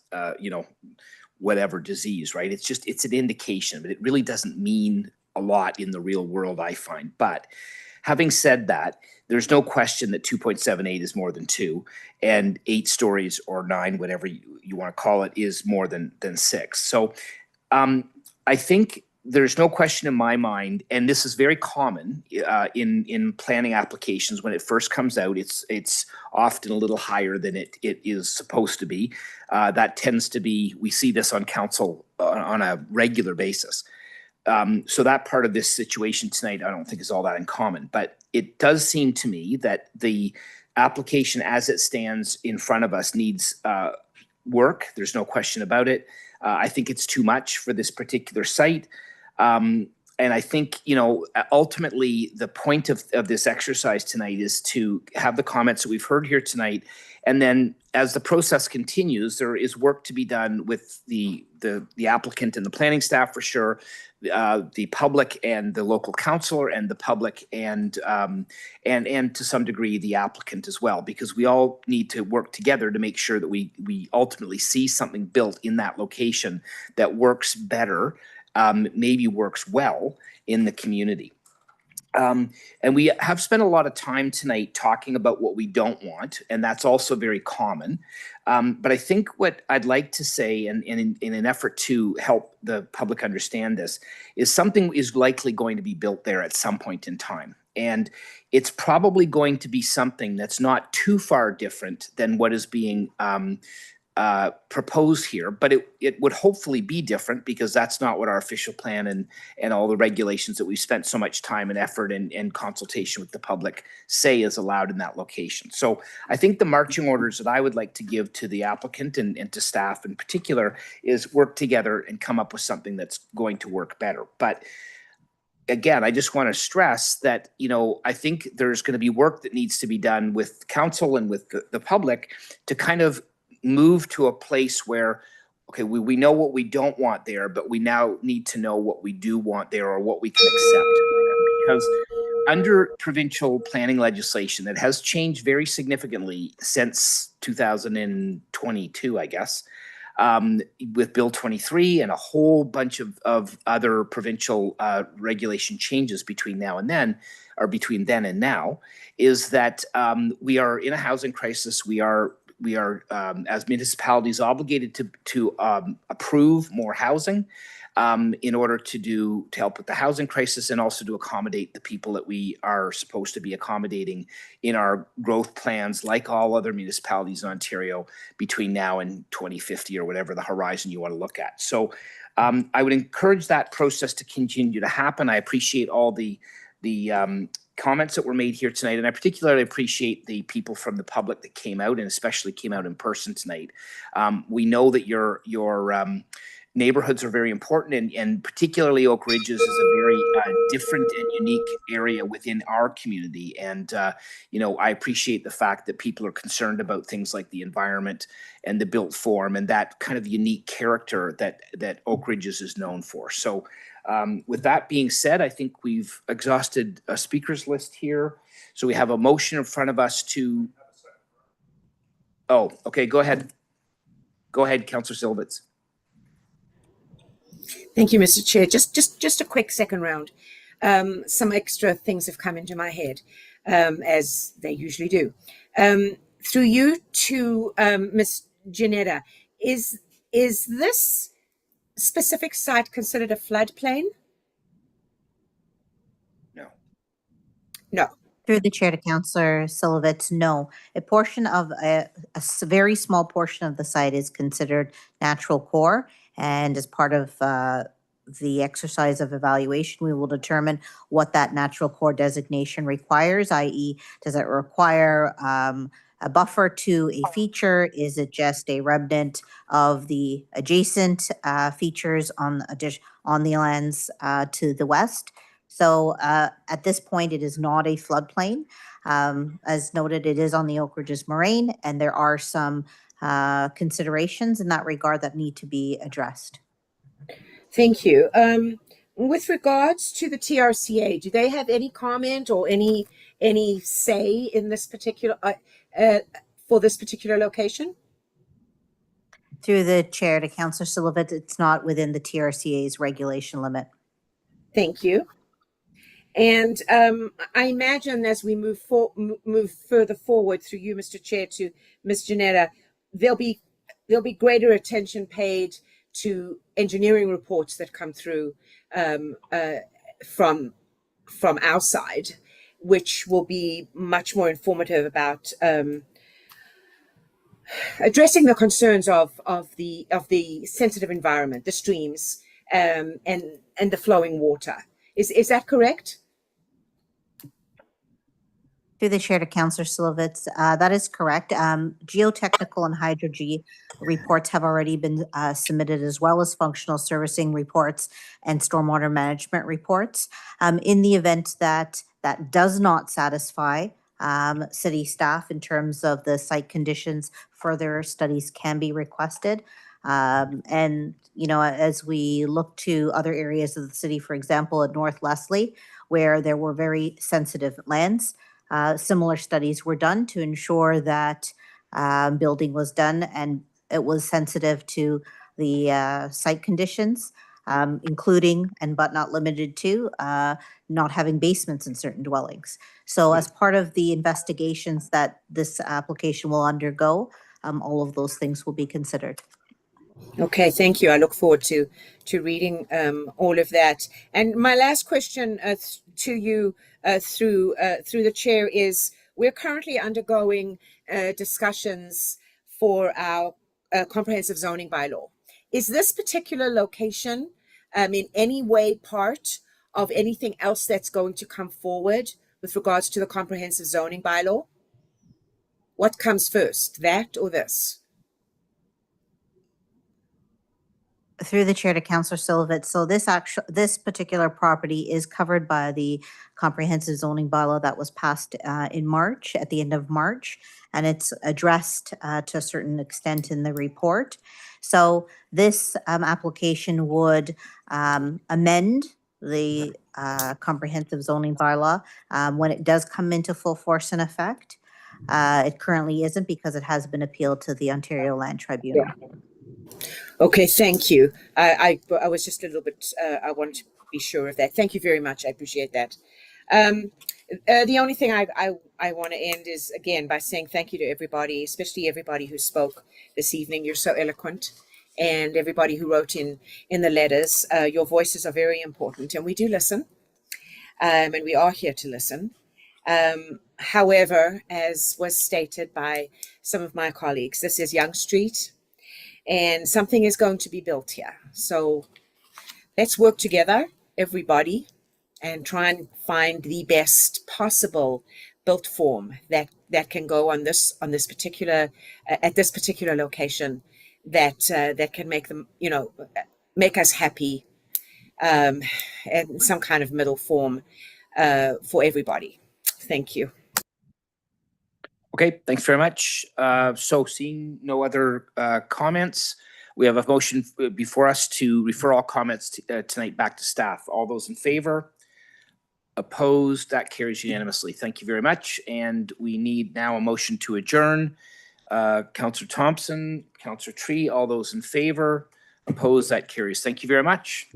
whatever disease, right? It's an indication, but it really doesn't mean a lot in the real world, I find. But having said that, there's no question that 2.78 is more than 2, and 8 stories or 9, whatever you want to call it, is more than 6. So I think there's no question in my mind, and this is very common in planning applications. When it first comes out, it's often a little higher than it is supposed to be. That tends to be, we see this on council on a regular basis. So that part of this situation tonight, I don't think is all that uncommon, but it does seem to me that the application as it stands in front of us needs work. There's no question about it. I think it's too much for this particular site. And I think, ultimately the point of this exercise tonight is to have the comments that we've heard here tonight. And then as the process continues, there is work to be done with the applicant and the planning staff for sure, the public and the local councillor and the public and to some degree the applicant as well, because we all need to work together to make sure that we ultimately see something built in that location that works better, maybe works well in the community. And we have spent a lot of time tonight talking about what we don't want, and that's also very common. But I think what I'd like to say, and in an effort to help the public understand this, is something is likely going to be built there at some point in time. And it's probably going to be something that's not too far different than what is being proposed here, but it would hopefully be different, because that's not what our official plan and all the regulations that we've spent so much time and effort and consultation with the public say is allowed in that location. So I think the marching orders that I would like to give to the applicant and to staff in particular is work together and come up with something that's going to work better. But again, I just want to stress that, I think there's going to be work that needs to be done with council and with the public to kind of move to a place where, okay, we know what we don't want there, but we now need to know what we do want there, or what we can accept. Because under provincial planning legislation that has changed very significantly since 2022, I guess, with Bill 23 and a whole bunch of other provincial regulation changes between now and then, or between then and now, is that we are in a housing crisis. We are as municipalities obligated to approve more housing in order to help with the housing crisis, and also to accommodate the people that we are supposed to be accommodating in our growth plans, like all other municipalities in Ontario between now and 2050, or whatever the horizon you want to look at. So I would encourage that process to continue to happen. I appreciate all the comments that were made here tonight, and I particularly appreciate the people from the public that came out, and especially came out in person tonight. We know that your neighborhoods are very important, and particularly Oak Ridges is a very different and unique area within our community. And I appreciate the fact that people are concerned about things like the environment and the built form, and that kind of unique character that Oak Ridges is known for. So with that being said, I think we've exhausted a speakers list here. So we have a motion in front of us to. Oh, okay. Go ahead. Go ahead, Councillor Silvitz. Thank you, Mr. Chair. Just a quick second round. Some extra things have come into my head, as they usually do. Through you to Ms. Janetta, is this specific site considered a floodplain? No. No. Through the chair to Councillor Silvitz, no. A portion of a very small portion of the site is considered natural core, and as part of the exercise of evaluation, we will determine what that natural core designation requires, i.e., does it require a buffer to a feature? Is it just a remnant of the adjacent features on the lands to the west? So at this point, it is not a floodplain. As noted, it is on the Oak Ridges Moraine, and there are some considerations in that regard that need to be addressed. Thank you. With regards to the TRCA, do they have any comment or any say in this particular for this particular location? Through the chair to Councillor Sullivan, it's not within the TRCA's regulation limit. Thank you. And I imagine as we move further forward through you, Mr. Chair, to Ms. Janetta, there'll be greater attention paid to engineering reports that come through from our side, which will be much more informative about addressing the concerns of the sensitive environment, the streams, and the flowing water. Is that correct? Through the chair to Councillor Silovitz, that is correct. Geotechnical and hydrology reports have already been submitted, as well as functional servicing reports and stormwater management reports. In the event that that does not satisfy city staff in terms of the site conditions, further studies can be requested. And, you know, as we look to other areas of the city, for example, at North Leslie, where there were very sensitive lands, similar studies were done to ensure that building was done and it was sensitive to the site conditions, including and but not limited to not having basements in certain dwellings. So as part of the investigations that this application will undergo, all of those things will be considered. Okay, thank you. I look forward to reading all of that. And my last question to you through the chair is: we're currently undergoing discussions for our comprehensive zoning bylaw. Is this particular location in any way part of anything else that's going to come forward with regards to the comprehensive zoning bylaw? What comes first, that or this? Through the chair to Councillor Silovitz, so this particular property is covered by the comprehensive zoning bylaw that was passed in March, at the end of March, and it's addressed to a certain extent in the report. So this application would amend the comprehensive zoning bylaw when it does come into full force and effect. It currently isn't because it has been appealed to the Ontario Land Tribunal. Yeah. Okay, thank you. I was just a little bit, I wanted to be sure of that. Thank you very much. I appreciate that. The only thing I want to end is, again, by saying thank you to everybody, especially everybody who spoke this evening. You're so eloquent. And everybody who wrote in the letters. Your voices are very important, and we do listen. And we are here to listen. However, as was stated by some of my colleagues, this is Yonge Street. And something is going to be built here. So let's work together, everybody, and try and find the best possible built form that can go on this particular at this particular location that can make them, you know, make us happy, and some kind of middle form for everybody. Thank you. Okay, thanks very much. So seeing no other comments, we have a motion before us to refer all comments tonight back to staff. All those in favor? Opposed? That carries unanimously. Thank you very much. And we need now a motion to adjourn. Councillor Thompson, Councillor Tree, all those in favor? Opposed? That carries. Thank you very much.